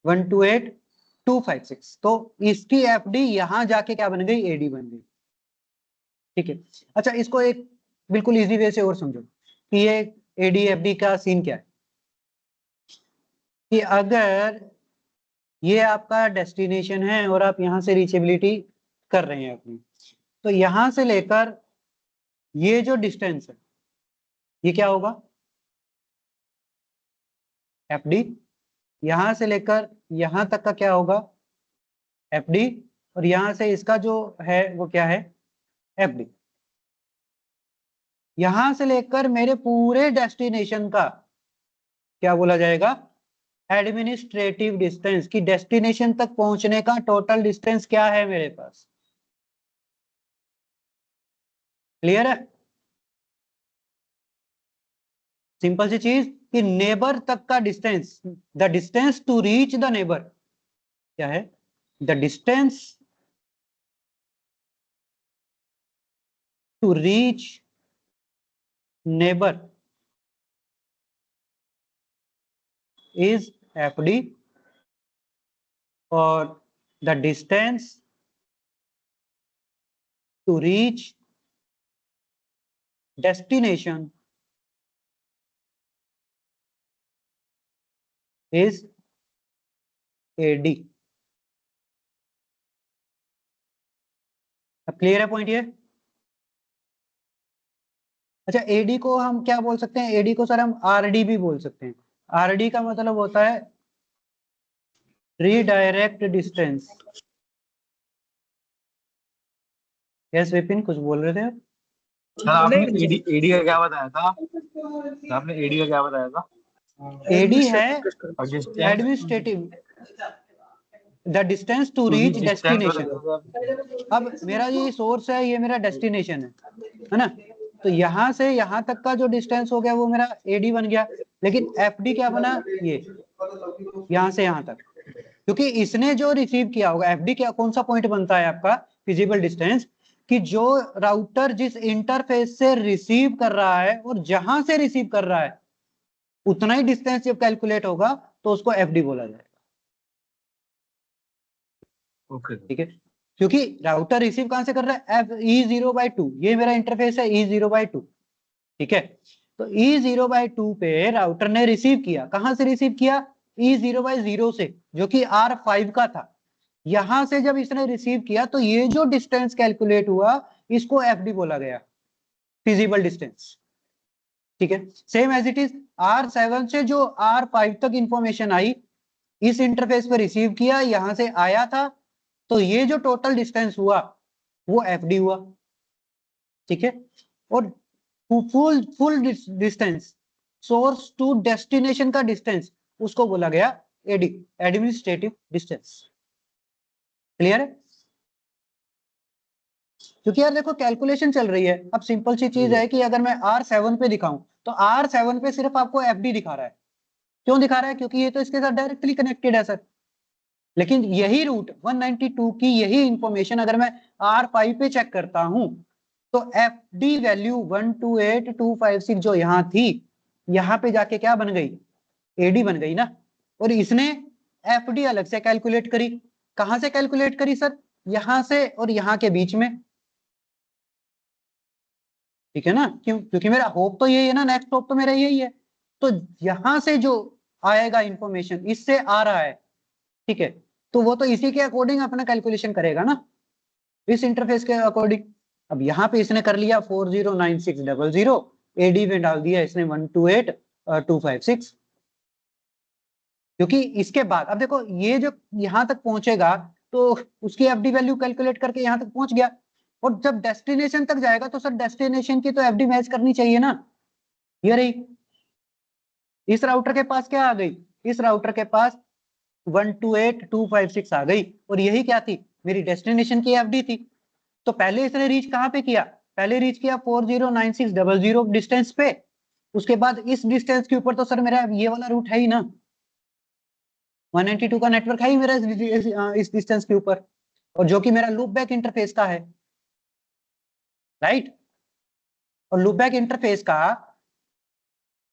Speaker 1: 128256। तो इसकी एफडी यहां जाके क्या बन गई, एडी बन गई। ठीक है, अच्छा इसको एक बिल्कुल इजी वे से और समझो कि ये एडी एफडी का सीन क्या है। कि अगर ये आपका डेस्टिनेशन है और आप यहां से रीचेबिलिटी कर रहे हैं अपनी, तो यहां से लेकर ये जो डिस्टेंस है ये क्या होगा, एफडी। यहां से लेकर यहां तक का क्या होगा, एफडी। और यहां से इसका जो है वो क्या है, एफडी। यहां से लेकर मेरे पूरे डेस्टिनेशन का क्या बोला जाएगा, एडमिनिस्ट्रेटिव डिस्टेंस। की डेस्टिनेशन तक पहुंचने का टोटल डिस्टेंस क्या है मेरे पास। क्लियर है, सिंपल सी चीज कि नेबर तक का distance, the distance to reach the neighbour क्या है, the distance to reach neighbour is FD, और the distance to reach destination is AD। अब क्लियर है पॉइंट ये। अच्छा एडी को हम क्या बोल सकते हैं, एडी को सर हम आरडी भी बोल सकते हैं। आरडी का मतलब होता है रीडायरेक्ट डिस्टेंस। यस विपिन कुछ बोल रहे थे आप?
Speaker 2: सर आपने एडी का क्या बताया था, आपने एडी का क्या बताया था?
Speaker 1: एडी है
Speaker 2: distance
Speaker 1: administrative, the distance to reach destination. अब मेरा ये सोर्स है, ये मेरा डेस्टिनेशन है ना। तो यहां से यहां तक का जो डिस्टेंस हो गया वो मेरा एडी बन गया। लेकिन एफडी क्या बना, ये यहां से यहां तक, क्योंकि इसने जो रिसीव किया होगा। एफडी क्या, कौन सा पॉइंट बनता है आपका फिजिबल डिस्टेंस, कि जो राउटर जिस इंटरफेस से रिसीव कर रहा है और जहां से रिसीव कर रहा है उतना ही डिस्टेंस जब कैलकुलेट होगा तो उसको एफडी बोला जाएगा।
Speaker 2: ओके
Speaker 1: ठीक है, क्योंकि राउटर रिसीव कहां से कर रहा है, E0/2, ये मेरा इंटरफेस है E0/2। ठीक है, तो E0/2 पे राउटर ने रिसीव किया, कहां से रिसीव किया, E0/0 से, जो कि R5 का था। यहां से जब इसने रिसीव किया तो ये जो डिस्टेंस कैलकुलेट हुआ इसको एफडी बोला गया, फिजिबल डिस्टेंस। ठीक है, same as it is R7 से जो R5 तक इंफॉर्मेशन आई, इस इंटरफेस पे रिसीव किया, यहां से आया था, तो ये जो टोटल डिस्टेंस हुआ वो एफडी हुआ। ठीक है, और full distance, source to destination का डिस्टेंस, उसको बोला गया एडी, एडमिनिस्ट्रेटिव डिस्टेंस। क्लियर है, क्योंकि यार देखो कैलकुलेशन चल रही है। अब सिंपल सी चीज है कि अगर मैं R7 पे दिखाऊं तो R7 पे सिर्फ आपको एफडी दिखा रहा है। क्यों दिखा रहा है, क्योंकि ये तो इसके साथ डायरेक्टली कनेक्टेड है सर। लेकिन यही रूट 192 की यही इंफॉर्मेशन अगर मैं R5 पे चेक करता हूं तो एफडी वैल्यू 128256 जो यहां थी, यहां पे जाके क्या बन गई, एडी बन गई ना। और इसने एफडी अलग से कैलकुलेट करी। कहां से कैलकुलेट करी सर, यहां से और यहां के बीच में। ठीक है ना, क्यों, क्योंकि मेरा होप तो यही है ना, नेक्स्ट होप तो मेरा यही है। तो यहां से जो आएगा इंफॉर्मेशन इससे आ रहा है, ठीक है, तो वो तो इसी के अकॉर्डिंग अपना कैलकुलेशन करेगा ना, इस इंटरफेस के अकॉर्डिंग। अब यहाँ पे इसने कर लिया 409600, एडी में डाल दिया इसने 128256। क्योंकि इसके बाद अब देखो ये जो यहां तक पहुंचेगा तो उसकी एफडी वैल्यू कैलकुलेट करके यहां तक पहुंच गया, और जब डेस्टिनेशन तक जाएगा तो सर डेस्टिनेशन की तो एफडी मैच करनी चाहिए ना। ये रही, इस राउटर के पास क्या आ गई, इस राउटर के पास 128256 आ गई, और यही क्या थी, मेरी डेस्टिनेशन की एफडी थी। तो पहले इसने रीच कहां पे किया, पहले रीच किया 409600 डिस्टेंस पे। उसके बाद इस डिस्टेंस के ऊपर तो सर मेरा ये वाला रूट है ही ना, 192 का नेटवर्क है ही मेरा इस डिस्टेंस के ऊपर, और जो कि मेरा लूप बैक इंटरफेस का है, राइट। और लूपबैक इंटरफेस का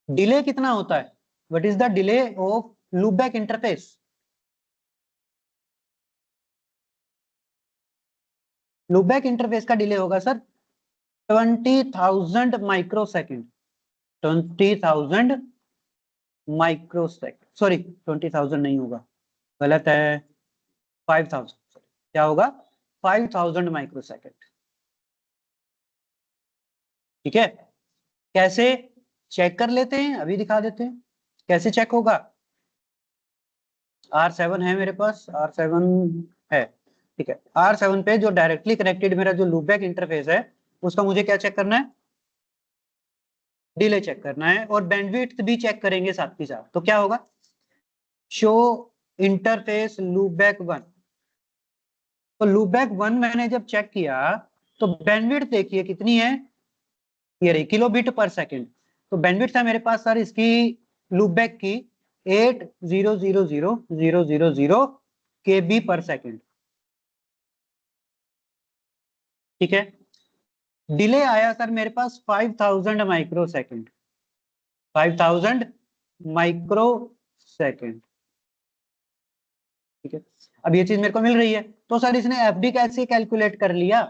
Speaker 1: डिले कितना होता है? What is the delay of loopback interface? Loopback interface का डिले होगा सर 20,000 माइक्रोसेकंड। 20,000 माइक्रोसेकंड, सॉरी 20,000 नहीं होगा, गलत है, 5,000। क्या होगा? 5,000 माइक्रोसेकंड। ठीक है, कैसे चेक कर लेते हैं, अभी दिखा देते हैं कैसे चेक होगा। R7 है मेरे पास, R7 है, ठीक है। R7 पे जो डायरेक्टली कनेक्टेड मेरा जो लूपबैक इंटरफेस है उसका मुझे क्या चेक करना है? डिले चेक करना है, और बैंडविड्थ भी चेक करेंगे साथ के साथ। तो क्या होगा? Show interface loopback 1। तो लूपबैक 1 मैंने जब चेक किया तो बैंडविड्थ देखिए कितनी है, ये रही किलोबिट पर सेकंड। तो बैंडविड्थ है मेरे पास सर इसकी लूपबैक की 8,000,000 KB पर सेकंड। ठीक है, डिले आया सर मेरे पास 5,000 माइक्रोसेकंड। 5,000 माइक्रोसेकंड। ठीक है, अब ये चीज मेरे को मिल रही है। तो सर इसने एफडी कैसे कैलकुलेट कर लिया?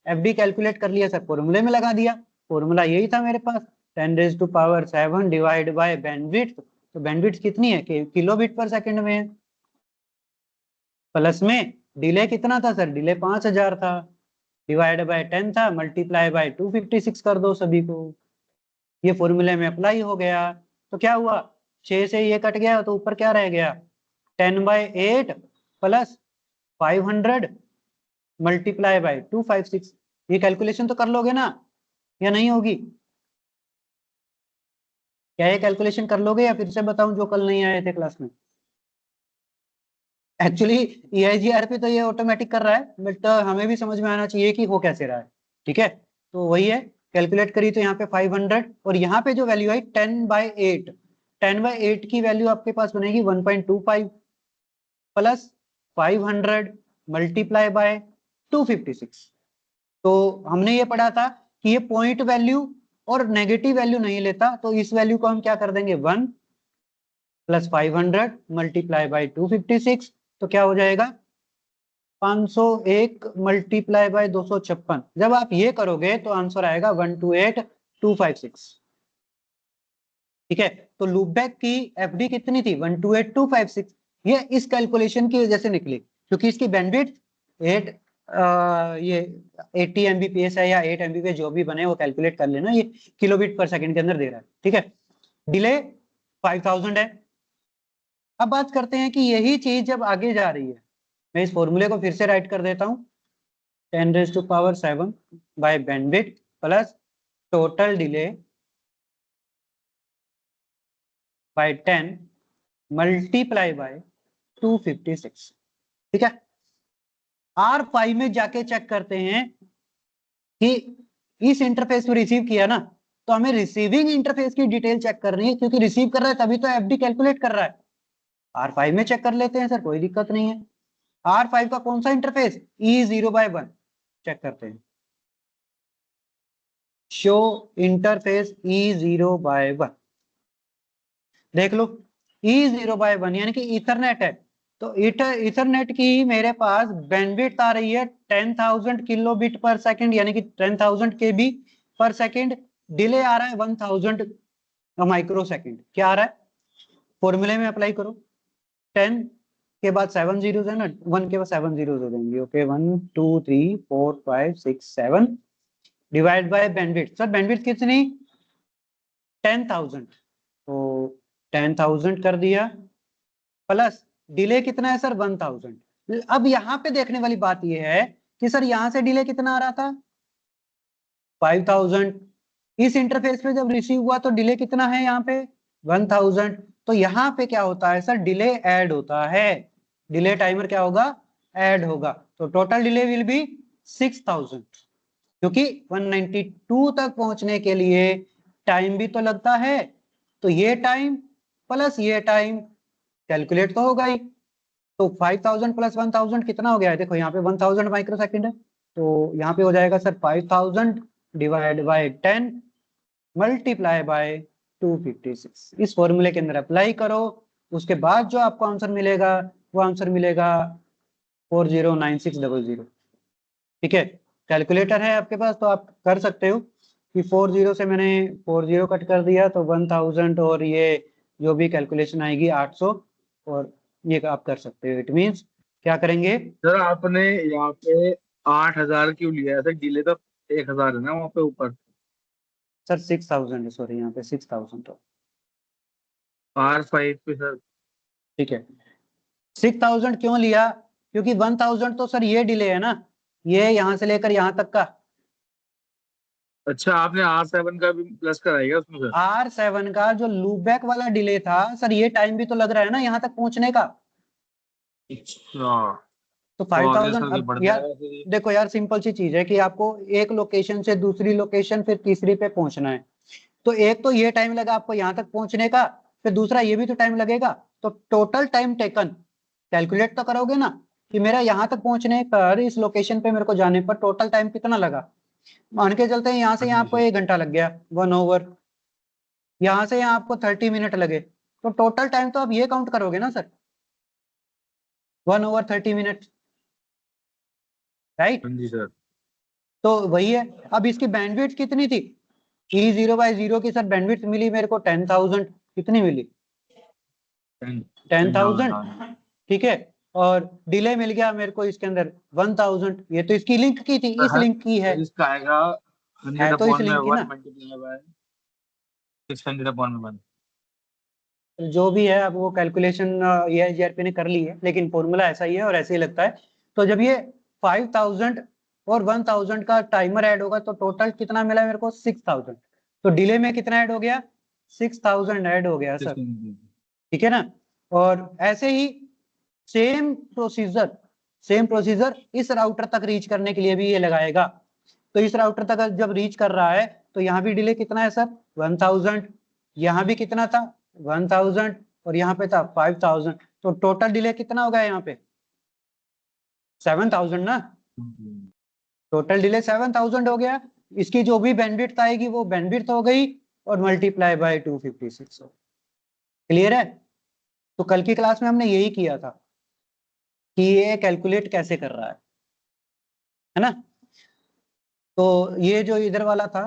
Speaker 1: एफडी कैलकुलेट कर लिया सर, फॉर्मूले में लगा दिया। फॉर्मूला यही था मेरे पास, 10⁻7 डिवाइड बाय बैंडविड्थ। तो बैंडविड्थ कितनी है? किलोबिट पर सेकंड में है। प्लस में डिले कितना था सर? डिले 5,000 था, डिवाइड बाय 10 था, मल्टीप्लाई बाय 256 कर दो सभी को। ये फॉर्मूले में अप्लाई हो गया। तो क्या हुआ? 6 से ये कट गया तो ऊपर क्या रह गया? 10/8 प्लस 500 मल्टीप्लाई बाय 256। ये कैलकुलेशन तो कर लोगे ना, या नहीं होगी? क्या ये कैलकुलेशन कर लोगे या फिर से बताऊं जो कल नहीं आए थे क्लास में? एक्चुअली EIGRP तो ये ऑटोमेटिक कर रहा है, बट हमें भी समझ में आना चाहिए कि हो कैसे रहा है। ठीक है, तो वही है, कैलकुलेट करी तो यहाँ पे 500, और यहाँ पे जो वैल्यू आई 10/8, 10/8 की वैल्यू आपके पास बनेगी 1.25 प्लस 500 मल्टीप्लाई बाय 256। तो हमने ये पढ़ा था कि ये पॉइंट वैल्यू और नेगेटिव वैल्यू नहीं लेता, तो इस वैल्यू को हम क्या कर देंगे 1 प्लस 500 मल्टीप्लाई बाय 256। तो क्या हो जाएगा? 501 मल्टीप्लाई बाय 256। जब आप ये करोगे तो आंसर आएगा 128,256। ठीक है, तो लूपबैक की एफडी कितनी थी? 128,256। ये इस कैलकुलेशन की वजह से निकली, क्योंकि इसकी बैंडविड्थ 8 ये 80 Mbps है या 8 Mbps जो भी बने वो कैलकुलेट कर लेना, ये किलोबिट पर सेकंड के अंदर दे रहा है। ठीक है, डिले 5,000 है। अब बात करते हैं कि यही चीज जब आगे जा रही है, मैं इस फॉर्मूले को फिर से राइट कर देता हूं, 10⁻7 by bandwidth plus total delay by 10 multiply by 256। ठीक है, R5 में जाके चेक करते हैं कि इस इंटरफेस को रिसीव किया ना, तो हमें रिसीविंग इंटरफेस की डिटेल चेक करनी है, क्योंकि रिसीव कर रहा है तभी तो एफडी कैलकुलेट कर रहा है। R5 में चेक कर लेते हैं सर, कोई दिक्कत नहीं है। R5 का कौन सा इंटरफेस? E0/1 चेक करते हैं। शो इंटरफेस E0/1, देख लो E0/1 यानी कि इथरनेट है। तो इथरनेट की मेरे पास बैंडविड्थ आ रही है 10,000 किलोबिट पर सेकंड, यानी कि 10,000 KB पर सेकंड। डिले आ रहा है 1,000 माइक्रोसेकंड। क्या आ रहा है? फॉर्मूले में अप्लाई करो, 10 के बाद 7 जीरोस है ना, 1 के बाद 7 जीरोस हो जाएंगे। Okay, 1 2 3 4 5 6 7 divide by bandwidth. Sir bandwidth कितनी? 10,000, तो 10,000 कर दिया, प्लस डिले कितना है सर? 1,000। अब यहाँ पे देखने वाली बात यह है कि सर यहाँ से डिले कितना आ रहा था? 5,000। इस इंटरफेस पे जब रिसीव हुआ तो डिले कितना है यहाँ पे? 1,000। तो यहाँ पे क्या होता है सर? डिले ऐड होता है, डिले टाइमर क्या होगा? ऐड होगा। तो टोटल डिले विल बी 6,000, क्योंकि 192 तक पहुंचने के लिए टाइम भी तो लगता है। तो ये टाइम प्लस ये टाइम कैलकुलेट तो होगा ही। तो 5,000 प्लस 1,000 कितना हो गया है? देखो यहाँ पे 1,000 माइक्रोसेकंड है, तो यहाँ पे हो जाएगा sir 5,000 divide by 10 multiply by 256, इस फॉर्मूले के अंदर अप्लाई करो, उसके बाद जो आपको आंसर मिलेगा वो आंसर मिलेगा 409600। ठीक है, कैलकुलेटर है आपके पास तो आप कर सकते हो कि 40 से मैंने 40 कट कर दिया तो 1000 और ये जो भी कैलकुलेशन आएगी 800, और ये आप कर सकते हो। इट मींस क्या करेंगे,
Speaker 2: सर आपने यहाँ पे 8,000 क्यों लिया है? सर डिले तो 1,000 है ना वहाँ पे ऊपर।
Speaker 1: सर 6000 है, सॉरी यहाँ पे 6000 तो
Speaker 2: R5 पे सर।
Speaker 1: ठीक है। 6000 क्यों लिया, क्योंकि 1000 तो सर ये डिले है ना, ये यहाँ से लेकर यहाँ तक का।
Speaker 2: अच्छा आपने R7 का भी प्लस कराएगा उसमें सर?
Speaker 1: R7 का जो लूप बैक वाला डिले था सर, ये टाइम भी तो लग रहा है ना यहाँ तक पहुंचने का।
Speaker 2: अच्छा
Speaker 1: तो
Speaker 2: तो आगे
Speaker 1: 5000
Speaker 2: सर ये
Speaker 1: अब
Speaker 2: बढ़
Speaker 1: यार
Speaker 2: जाएगा फिर ये।
Speaker 1: देखो यार, सिंपल सी चीज है कि आपको एक लोकेशन से दूसरी लोकेशन फिर तीसरी पे पहुंचना है, तो एक तो ये टाइम लगा आपको यहाँ तक पहुंचने का, फिर दूसरा ये भी तो टाइम लगेगा। तो टोटल टाइम टेकन कैलकुलेट तो करोगे ना कि मेरा यहाँ तक पहुंचने पर, इस लोकेशन पे मेरे को जाने पर टोटल टाइम कितना लगा। मान के चलते हैं यहाँ से
Speaker 2: हाँ
Speaker 1: यहाँ
Speaker 2: जी
Speaker 1: आपको
Speaker 2: सर।
Speaker 1: 1 घंटा लग गया, 1/, यहाँ से यहाँ आपको 30 मिनट लगे, तो टोटल टाइम तो आप ये काउंट करोगे ना सर, 1/30 मिनट, राइट।
Speaker 2: हाँ जी सर।
Speaker 1: तो वही है। अब इसकी बैंडविड्थ कितनी थी, E0/0 की सर बैंडविड्थ मिली मेरे को 10,000, कितनी मिली 10,000।
Speaker 2: 10,000।
Speaker 1: ठीक है, और डिले मिल गया मेरे को इसके अंदर 1000, ये तो इसकी लिंक की थी, इस लिंक की है
Speaker 2: इसका आएगा 100
Speaker 1: तो इस
Speaker 2: अपॉन में
Speaker 1: लिंक की
Speaker 2: 1
Speaker 1: ना।
Speaker 2: मल्टीप्लाई बाय 600 अपॉन में 1।
Speaker 1: जो भी है अब वो कैलकुलेशन ये जीआरपी ने कर ली है, लेकिन फॉर्मूला ऐसा ही है और ऐसे ही लगता है। तो जब ये 5000 और 1000 का टाइमर ऐड होगा तो टोटल कितना मिला मेरे को 6000, तो डिले में कितना ऐड हो गया 6000 ऐड हो गया सर। ठीक है ना, और ऐसे ही सेम प्रोसीजर इस राउटर तक रीच करने के लिए भी ये लगाएगा। तो इस राउटर तक जब रीच कर रहा है तो यहाँ भी डिले कितना है सर 1000, यहाँ भी कितना था 1000, और यहाँ पे था 5000, तो टोटल डिले कितना होगा यहाँ पे 7000 ना, टोटल डिले 7000 हो गया। इसकी जो भी बैंडविड्थ आएगी वो बैंडविड्थ हो गई, और मल्टीप्लाई बाय 256 हो। क्लियर है। तो कल की क्लास में हमने यही किया था कि ये कैलकुलेट कैसे कर रहा है ना। तो ये जो इधर वाला था,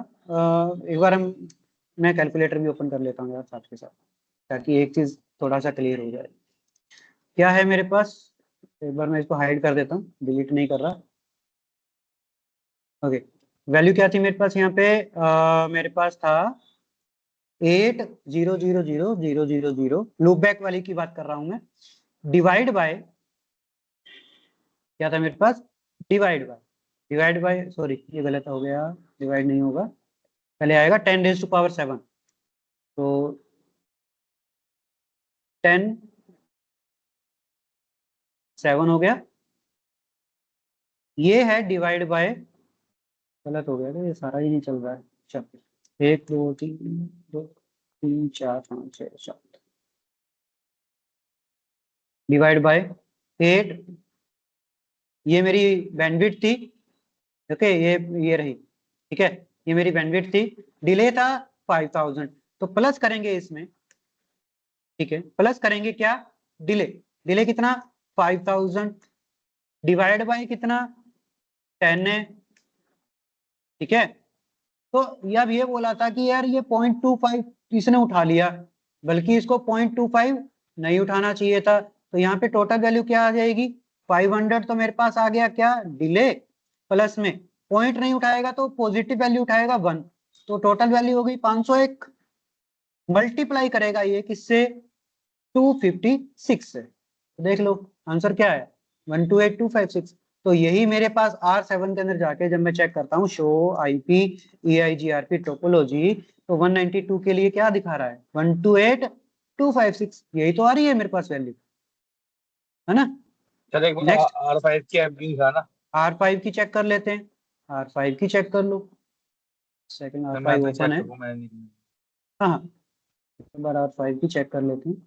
Speaker 1: एक बार मैं कैलकुलेटर भी ओपन कर लेता हूँ यार साथ के साथ, ताकि एक चीज थोड़ा सा क्लियर हो जाए। क्या है मेरे पास, एक बार मैं इसको हाइड कर देता हूँ, डिलीट नहीं कर रहा। ओके, वैल्यू क्या थी मेरे पास यहाँ पे, मेरे पास था 8,0,0,0,0,0,0, लूप बैक वाली की बात कर रहा हूँ मैं, डिवाइड बाय, क्या था मेरे पास, डिवाइड बाय सॉरी ये गलत हो गया, डिवाइड नहीं होगा, पहले आएगा 10⁻⁷, तो 10⁷ हो गया, ये है डिवाइड बाय, गलत हो गया था, ये सारा ही नहीं चल रहा है। चल 1 2 3 4 5 6 7, डिवाइड बाय 8, ये मेरी बैंडविड्थ थी। ओके, ये रही, ठीक है, ये मेरी बैंडविड्थ थी, डिले था 5000, तो प्लस करेंगे इसमें, ठीक है, प्लस करेंगे क्या, डिले, डिले कितना 5000 डिवाइड बाय कितना 10 है। ठीक है, तो ये अब ये बोला था कि यार ये 0.25 इसने उठा लिया, बल्कि इसको 0.25 नहीं उठाना चाहिए था, तो यहाँ पे टोटल वैल्यू क्या आ जाएगी 500, तो मेरे पास आ गया क्या डिले, प्लस में पॉइंट नहीं उठाएगा तो पॉजिटिव वैल्यू उठाएगा 1, तो टोटल वैल्यू हो गई 501, मल्टीप्लाई करेगा ये किससे 256 से, तो देख लो आंसर क्या है 128256। तो यही मेरे पास R7 के अंदर जाके जब मैं चेक करता हूँ शो IP EIGRP टोपोलॉजी, तो 192 के लिए क्या दिखा रहा है 128256, यही तो आ रही है मेरे पास वैल्यू, है ना।
Speaker 2: सर एक बार
Speaker 1: नेक्स्ट
Speaker 2: R5 की एफडी था ना?
Speaker 1: R5 की चेक कर लेते हैं, R5 की चेक कर लो, सेकंड
Speaker 2: सर मैं
Speaker 1: R5
Speaker 2: तो
Speaker 1: ओपन
Speaker 2: चेक
Speaker 1: है।
Speaker 2: करूँ मैं नहीं।
Speaker 1: हाँ हाँ, एक बार R5 की चेक कर लेते हैं,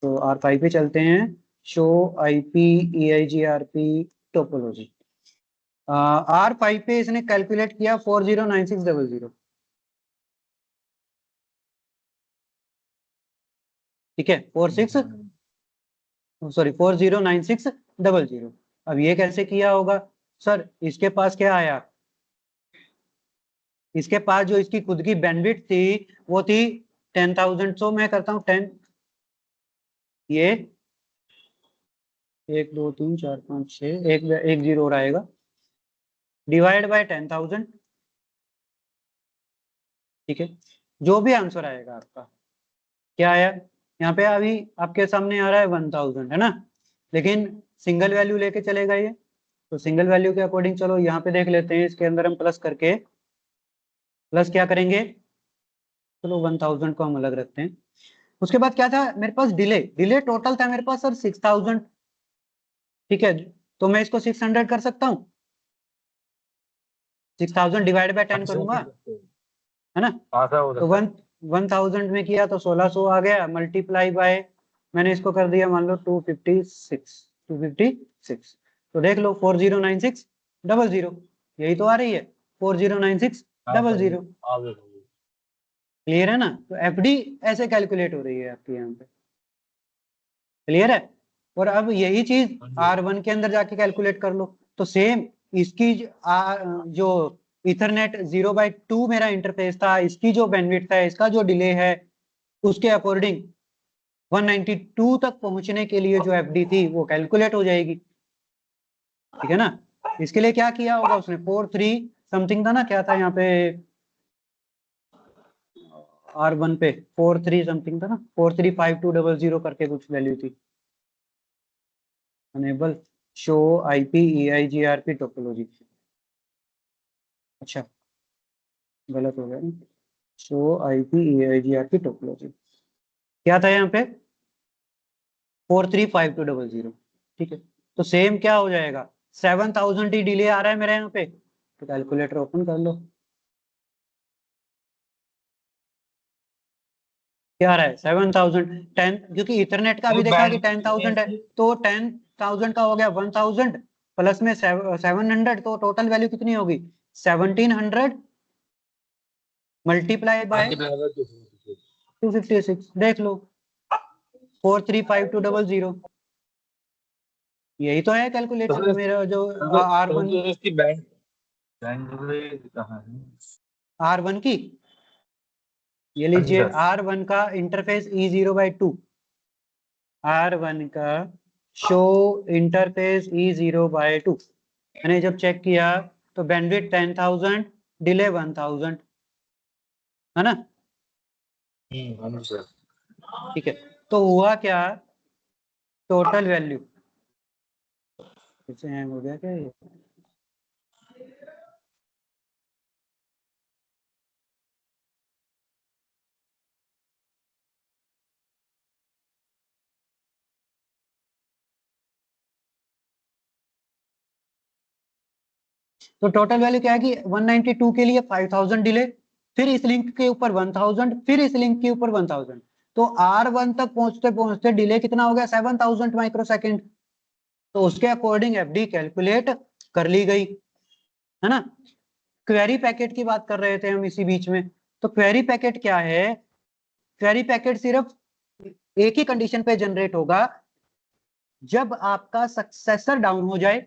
Speaker 1: तो R5 पे चलते हैं, show IP EIGRP topology, R5 पे इसने कैलकुलेट किया 409600, ठीक है, 409600। अब ये कैसे किया होगा सर? इसके पास क्या आया, इसके पास जो इसकी खुद की बैंडविड्थ थी वो थी 10,000। सो मैं करता हूँ 10, ये 1 2 3 4 5 6, एक जीरो और आएगा, डिवाइड बाय 10,000। ठीक है, जो भी आंसर आएगा आपका, क्या आया यहाँ पे, अभी आपके सामने आ रहा है 1000, है ना, लेकिन सिंगल वैल्यू लेके चलेगा ये, तो सिंगल वैल्यू के अकॉर्डिंग चलो यहाँ पे देख लेते हैं, इसके अंदर हम प्लस करके, प्लस क्या करेंगे, चलो 1000 को हम अलग रखते हैं। उसके बाद क्या था मेरे पास, डिले टोटल था मेरे पास सर 6000। ठीक है, तो मैं इसको 600 कर सकता हूँ, 6000 डिवाइड बाय 10 करूंगा, है ना, तो 1000 में किया तो 1600 आ गया, मल्टीप्लाई बाय, मैंने इसको कर दिया मान लो 256, तो देख लो 409600, यही तो आ रही है 409600। क्लियर है ना? तो एफडी ऐसे कैलकुलेट हो रही है आपकी यहाँ पे, क्लियर है? और अब यही चीज R1 के अंदर जाके कैलकुलेट कर लो, तो सेम इसकी जो इथरनेट 0/2 मेरा इंटरफेस था, इसकी जो बैंडविड्थ है, इसका जो डिले है, उसके अकॉर्डिंग 192 तक पहुंचने के लिए जो एफडी थी वो कैलकुलेट हो जाएगी। ठीक है ना? इसके लिए क्या किया होगा उसने, 43 समथिंग था ना, क्या था यहाँ पे R1 पे 43 समथिंग था ना, 435200 करके कुछ वैल्यू थी। Enable show IP EIGRP topology, अच्छा गलत हो गया, शो आईपी EIGRP टोपोलॉजी क्या था यहाँ पे 435200। ठीक है, तो सेम क्या हो जाएगा, 7000 ही डिले आ रहा है मेरे यहाँ पे, तो कैलकुलेटर ओपन कर लो, क्या आ रहा है 7000, 10, क्योंकि इथरनेट का भी देखा कि 10,000 है, तो 10,000 का हो गया 1000 प्लस में 700, तो टोटल वैल्यू कितनी होगी 1700 मल्टीप्लाई बाय 256, देख लो 435200, यही तो है कैलकुलेशन मेरा जो R1 की, ये लीजिए R1 का इंटरफेस E0/2, R1 का शो इंटरफेस E0/2, मैंने जब चेक किया तो बैंडविड्थ 10,000, डिले 1000, है ना? ठीक है, तो हुआ क्या, टोटल वैल्यू, फिर हैंग हो गया क्या ये, तो टोटल वैल्यू क्या है कि 192 के लिए 5000 डिले, फिर इस लिंक के ऊपर 1000, फिर इस लिंक के ऊपर 1000, तो R1 तक पहुंचते पहुंचते डिले कितना हो गया 7000 माइक्रोसेकंड, तो उसके अकॉर्डिंग एफडी कैलकुलेट कर ली गई, है ना? क्वेरी पैकेट की बात कर रहे थे हम इसी बीच में, तो क्वेरी पैकेट क्या है, क्वेरी पैकेट सिर्फ एक ही कंडीशन पे जनरेट होगा, जब आपका सक्सेसर डाउन हो जाए,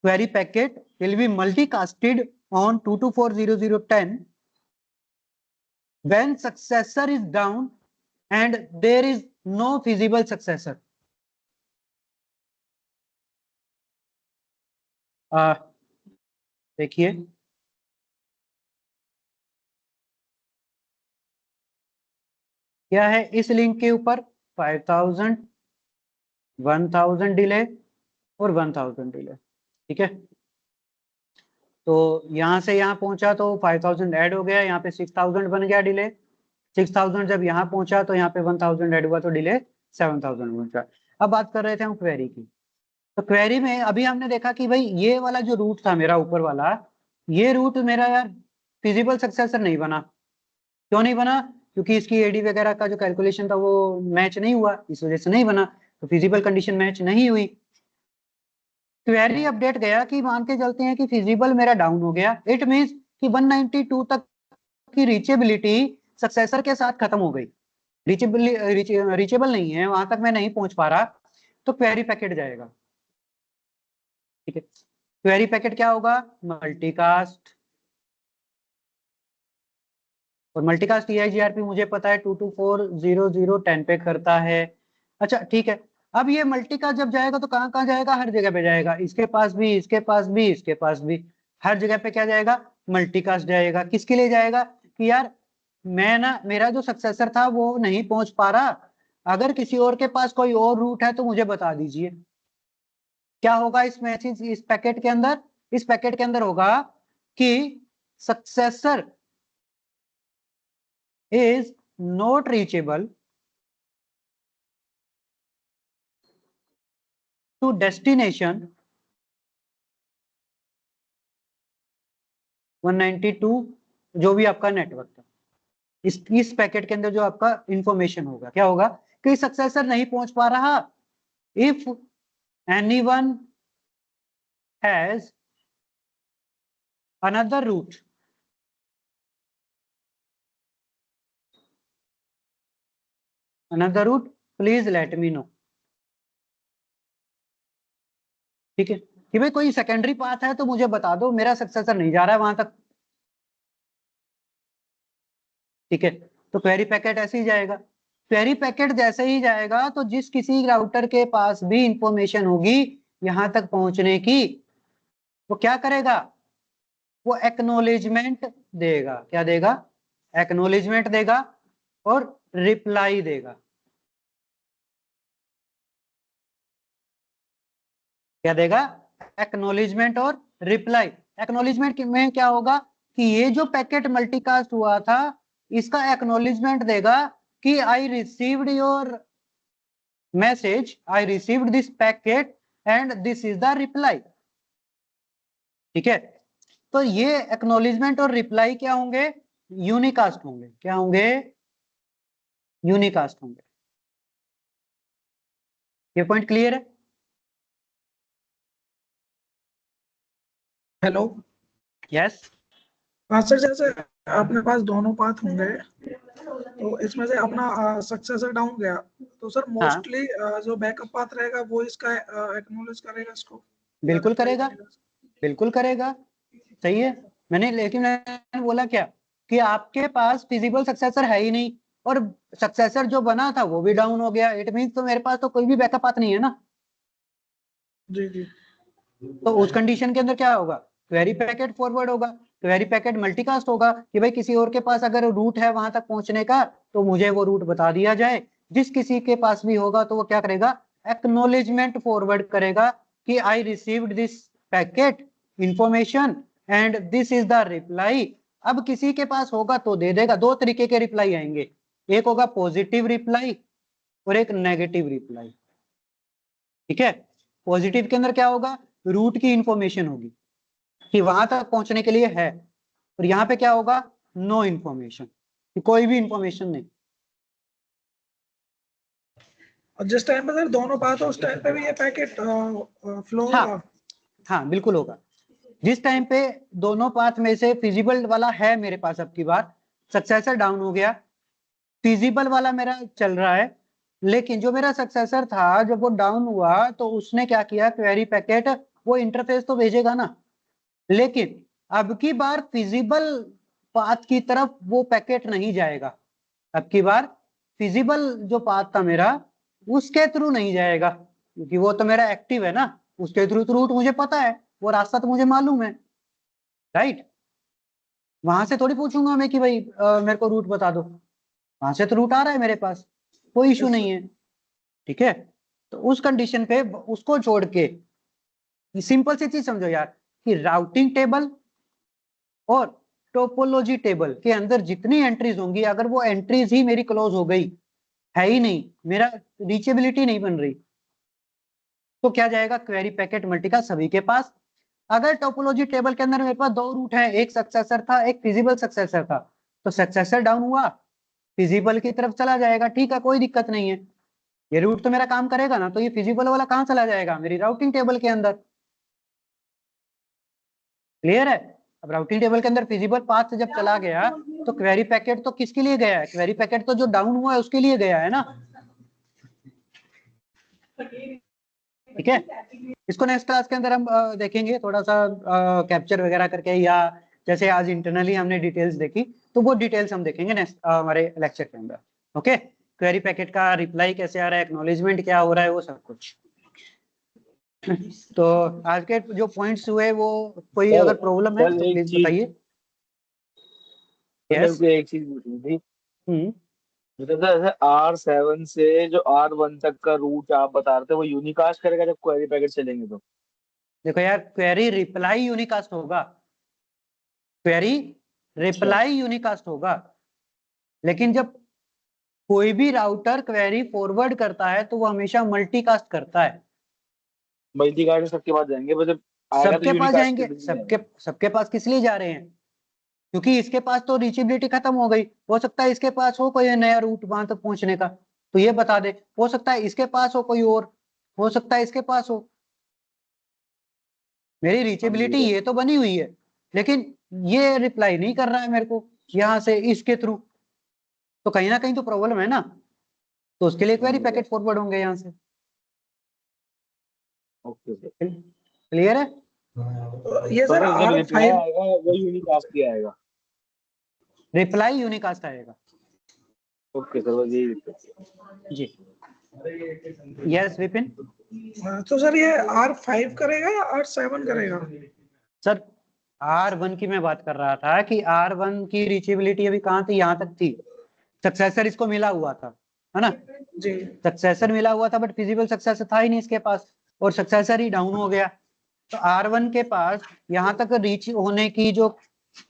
Speaker 1: query packet will be multicasted on 2240010 when successor is down and there is no feasible successor. देखिए क्या है, इस लिंक के ऊपर 5000, 1000 डिले और 1000 डिले, ठीक है, तो यहां से यहां पहुंचा तो 5000 ऐड हो गया, यहाँ पे 6000 बन गया डिले, 6000 जब यहाँ पहुंचा तो यहाँ पे 1000 ऐड हुआ तो डिले 7000 पहुंचा। अब बात कर रहे थे हम क्वेरी की, तो क्वेरी में अभी हमने देखा कि भाई ये वाला जो रूट था मेरा ऊपर वाला, ये रूट मेरा यार फिजिबल सक्सेसर नहीं बना, क्यों नहीं बना, क्योंकि इसकी एडी वगैरह का जो कैलकुलेशन था वो मैच नहीं हुआ, इस वजह से नहीं बना, तो फिजिबल कंडीशन मैच नहीं हुई। क्वेरी अपडेट गया कि मान के चलते हैं कि फिजिबल मेरा डाउन हो गया, इट मींस कि 192 तक की रीचेबिलिटी सक्सेसर के साथ खत्म हो गई, रीचेबल नहीं है, वहां तक मैं नहीं पहुंच पा रहा, तो क्वेरी पैकेट जाएगा। ठीक है, क्वेरी पैकेट क्या होगा? मल्टीकास्ट। और मल्टीकास्ट EIGRP मुझे पता है 2240010 पे करता है। अच्छा ठीक है, अब ये मल्टीकास्ट जब जाएगा तो कहाँ कहाँ जाएगा? हर जगह पे जाएगा, इसके पास भी, इसके पास भी, इसके पास भी, हर जगह पे क्या जाएगा? मल्टीकास्ट जाएगा। किसके लिए जाएगा? कि यार मैं ना, मेरा जो सक्सेसर था वो नहीं पहुंच पा रहा, अगर किसी और के पास कोई और रूट है तो मुझे बता दीजिए। क्या होगा इस मैसेज, इस पैकेट के अंदर? इस पैकेट के अंदर होगा कि successor is not reachable to destination 192, जो भी आपका नेटवर्क था। इस पैकेट के अंदर जो आपका इंफॉर्मेशन होगा, क्या होगा? कि सक्सेसर नहीं पहुंच पा रहा, if anyone has another root, please let me know. ठीक है, कि भाई कोई सेकेंडरी पाथ है तो मुझे बता दो, मेरा सक्सेसर नहीं जा रहा है वहां तक। ठीक है, तो क्वेरी पैकेट ऐसे ही जाएगा। क्वेरी पैकेट जैसे ही जाएगा तो जिस किसी राउटर के पास भी इंफॉर्मेशन होगी यहां तक पहुंचने की, वो क्या करेगा? वो एक्नॉलेजमेंट देगा। क्या देगा? एक्नॉलेजमेंट देगा और रिप्लाई देगा। क्या देगा? एक्नॉलेजमेंट और रिप्लाई। एक्नॉलेजमेंट में क्या होगा? कि ये जो पैकेट मल्टीकास्ट हुआ था इसका एक्नॉलेजमेंट देगा कि I received your message, I received this packet and this is the reply. ठीक है, तो ये एक्नॉलेजमेंट और रिप्लाई क्या होंगे? यूनिकास्ट होंगे। क्या होंगे? यूनिकास्ट होंगे। ये पॉइंट क्लियर है?
Speaker 3: हेलो।
Speaker 1: यस।
Speaker 3: हाँ सर, जैसे अपने पास दोनों पाथ होंगे तो इसमें से अपना सक्सेसर डाउन गया तो सर
Speaker 1: हाँ
Speaker 3: मोस्टली जो बैकअप पाथ रहेगा वो इसका एक्नॉलेज करेगा इसको,
Speaker 1: बिल्कुल
Speaker 3: reply
Speaker 1: करेगा,
Speaker 3: करेगा।
Speaker 1: बिल्कुल करेगा। सही है। मैंने बोला क्या? कि आपके पास फिजिबल सक्सेसर है ही नहीं, और सक्सेसर जो बना था वो भी डाउन हो गया, इट मीन्स तो मेरे पास तो कोई भी बैकअप पाथ नहीं है ना।
Speaker 3: जी जी।
Speaker 1: तो उस कंडीशन के अंदर क्या होगा? क्वेरी पैकेट फॉरवर्ड होगा, क्वेरी पैकेट मल्टीकास्ट होगा, कि भाई किसी और के पास अगर रूट है वहां तक पहुंचने का तो मुझे वो रूट बता दिया जाए। जिस किसी के पास भी होगा तो वो क्या करेगा? एक्नॉलेजमेंट फॉरवर्ड करेगा कि I received this packet information and this is the reply. अब किसी के पास होगा तो दे देगा। दो तरीके के रिप्लाई आएंगे, एक होगा पॉजिटिव रिप्लाई और एक नेगेटिव रिप्लाई। ठीक है, पॉजिटिव के अंदर क्या होगा? रूट की इंफॉर्मेशन होगी कि वहां तक पहुंचने के लिए है, और यहाँ पे क्या होगा? नो इंफॉर्मेशन, कोई भी इंफॉर्मेशन नहीं।
Speaker 3: और जिस टाइम पे सर दोनों पाथ हो उस टाइम पे भी ये पैकेट फ्लो
Speaker 1: हाँ
Speaker 3: होगा।
Speaker 1: हाँ बिल्कुल होगा। जिस टाइम पे दोनों पाथ में से फिजिबल वाला है मेरे पास, अब की बार सक्सेसर डाउन हो गया, फिजिबल वाला मेरा चल रहा है, लेकिन जो मेरा सक्सेसर था जब वो डाउन हुआ तो उसने क्या किया? क्वेरी पैकेट, वो इंटरफेस तो भेजेगा ना, लेकिन अब की बार फिजिबल पाथ की तरफ वो पैकेट नहीं जाएगा। अब की बार फिजिबल जो पाथ था मेरा उसके थ्रू नहीं जाएगा, क्योंकि वो तो मेरा एक्टिव है ना, उसके थ्रू तो रूट मुझे पता है, वो रास्ता तो मुझे मालूम है। राइट, वहां से थोड़ी पूछूंगा मैं कि भाई मेरे को रूट बता दो, वहां से तो रूट आ रहा है मेरे पास, कोई इशू
Speaker 3: यस
Speaker 1: नहीं
Speaker 3: सर।
Speaker 1: है। ठीक है, तो उस कंडीशन पे उसको छोड़ के सिंपल सी चीज समझो यार, कि राउटिंग टेबल और टोपोलॉजी टेबल के अंदर जितनी एंट्रीज होंगी, अगर वो एंट्रीज ही मेरी क्लोज हो गई, है ही नहीं, मेरा रीचेबिलिटी नहीं बन रही, तो क्या जाएगा? क्वेरी पैकेट मल्टी का सभी के पास। अगर टोपोलॉजी टेबल के अंदर मेरे पास दो रूट है, एक सक्सेसर था एक फिजिबल सक्सेसर था, तो सक्सेसर डाउन हुआ, फिजिबल की तरफ चला जाएगा। ठीक है, कोई दिक्कत नहीं है, ये रूट तो मेरा काम करेगा ना, तो ये फिजिबल वाला कहाँ चला जाएगा? मेरी राउटिंग टेबल के अंदर। क्लियर है? अब राउटिंग टेबल के अंदर फिजिबल पाथ से जब चला गया तो क्वेरी पैकेट तो किसके लिए गया है? क्वेरी पैकेट तो जो डाउन हुआ है उसके लिए गया है ना। ठीक है, इसको नेक्स्ट क्लास के अंदर हम देखेंगे थोड़ा सा कैप्चर वगैरह करके, या जैसे आज इंटरनली हमने डिटेल्स देखी तो वो डिटेल्स हम देखेंगे नेक्स्ट हमारे लेक्चर के अंदर। ओके, क्वेरी पैकेट का रिप्लाई कैसे आ रहा है, एक्नॉलेजमेंट क्या हो रहा है, वो सब कुछ। तो आज के जो पॉइंट्स हुए वो कोई अगर प्रॉब्लम है तो प्लीज बताइए।
Speaker 2: मेरे को एक चीज पूछनी थी, जैसे R7 से जो R1 तक का रूट आप बता रहे थे वो यूनिकास्ट करेगा जब क्वेरी पैकेट चलेंगे तो?
Speaker 1: देखो यार, क्वेरी रिप्लाई यूनिकास्ट होगा, क्वेरी रिप्लाई यूनिकास्ट होगा, लेकिन जब कोई भी राउटर क्वेरी फॉरवर्ड करता है तो वो हमेशा मल्टीकास्ट करता है।
Speaker 2: मल्टीकास्ट सबके पास जाएंगे, मतलब
Speaker 1: सबके पास जाएंगे, सबके पास किस लिए जा रहे हैं? क्योंकि इसके पास तो रीचेबिलिटी खत्म हो गई, हो सकता है इसके पास हो कोई नया रूट वहां तक पहुंचने का, तो ये बता दे, हो सकता है इसके पास हो कोई और, हो सकता है इसके पास हो। मेरी रीचेबिलिटी ये तो बनी हुई है, लेकिन ये रिप्लाई नहीं कर रहा है मेरे को यहाँ से इसके थ्रू, तो कहीं ना कहीं तो प्रॉब्लम है ना, तो उसके लिए क्वेरी पैकेट फॉरवर्ड होंगे यहाँ से।
Speaker 2: ओके,
Speaker 1: क्लियर है?
Speaker 3: ये सर R5
Speaker 2: आएगा वो यूनिकास्ट ही आएगा।
Speaker 1: रिप्लाई यूनिकास्ट आएगा।
Speaker 2: ओके सर, बस यही
Speaker 1: जी, यस विपिन।
Speaker 3: तो सर ये R5 करेगा या R7 करेगा?
Speaker 1: सर R1 की मैं बात कर रहा था कि R1 की रीचेबिलिटी अभी कहाँ थी, यहाँ तक थी, सक्सेसर इसको मिला हुआ था, है ना
Speaker 3: जी,
Speaker 1: सक्सेसर मिला हुआ था, बट फिजिबल सक्सेसर था ही नहीं इसके पास, और सक्सेसर ही डाउन हो गया, तो R1 के पास यहाँ तक रीच होने की जो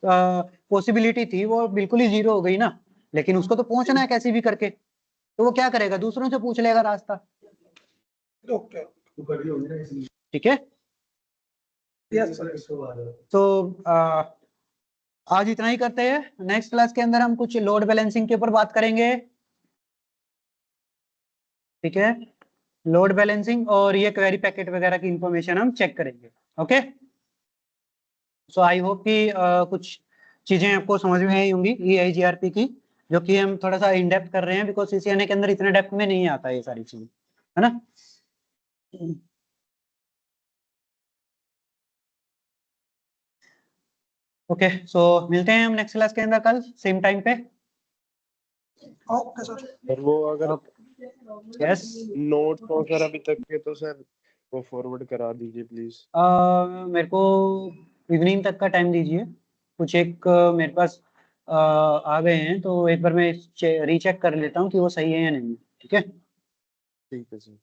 Speaker 1: पॉसिबिलिटी थी वो बिल्कुल ही जीरो हो गई ना, लेकिन उसको तो पहुंचना है कैसे भी करके, तो वो क्या करेगा, दूसरों से पूछ लेगा रास्ता।
Speaker 3: ओके,
Speaker 1: ठीक है,
Speaker 3: यस सर।
Speaker 1: तो आज इतना ही करते हैं, नेक्स्ट क्लास के अंदर हम कुछ लोड बैलेंसिंग के ऊपर बात करेंगे। ठीक है, लोड बैलेंसिंग और ये क्वेरी पैकेट वगैरह की इंफॉर्मेशन हम चेक करेंगे। ओके, सो आई होप कि कुछ चीजें आपको समझ में आई होंगी EIGRP की, जो कि हम थोड़ा सा इन डेप्थ कर रहे हैं, बिकॉज CCNA के अंदर इतने डेप्थ में नहीं आता ये सारी चीजें, है ना। ओके, सो मिलते हैं हम नेक्स्ट क्लास के अंदर कल सेम टाइम पे।
Speaker 3: Okay sir.
Speaker 4: और वो अगर
Speaker 1: यस,
Speaker 4: नोट्स हो सर अभी तक के तो सर वो फॉरवर्ड करा दीजिए प्लीज।
Speaker 1: मेरे को इवनिंग तक का टाइम दीजिए, कुछ एक मेरे पास आ गए हैं, तो एक बार मैं रीचेक कर लेता हूँ कि वो सही है या नहीं। ठीक है,
Speaker 4: ठीक है सर,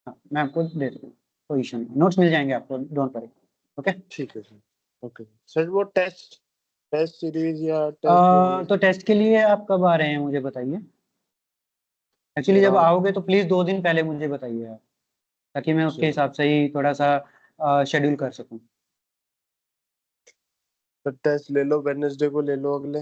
Speaker 1: हाँ, मैं आपको दे दूँ, कोई इशू नहीं, नोट्स मिल जाएंगे आपको, डोंट वरी। ओके,
Speaker 4: ठीक है सर। ओके सर, वो टेस्ट सीरीज या टेस्ट
Speaker 1: तो टेस्ट के लिए आप कब आ रहे हैं मुझे बताइए। एक्चुअली जब आओगे तो प्लीज 2 दिन पहले मुझे बताइए आप, ताकि मैं उसके हिसाब से ही थोड़ा सा शेड्यूल कर सकूं।
Speaker 4: टेस्ट ले लो, वेडनेसडे को ले लो अगले।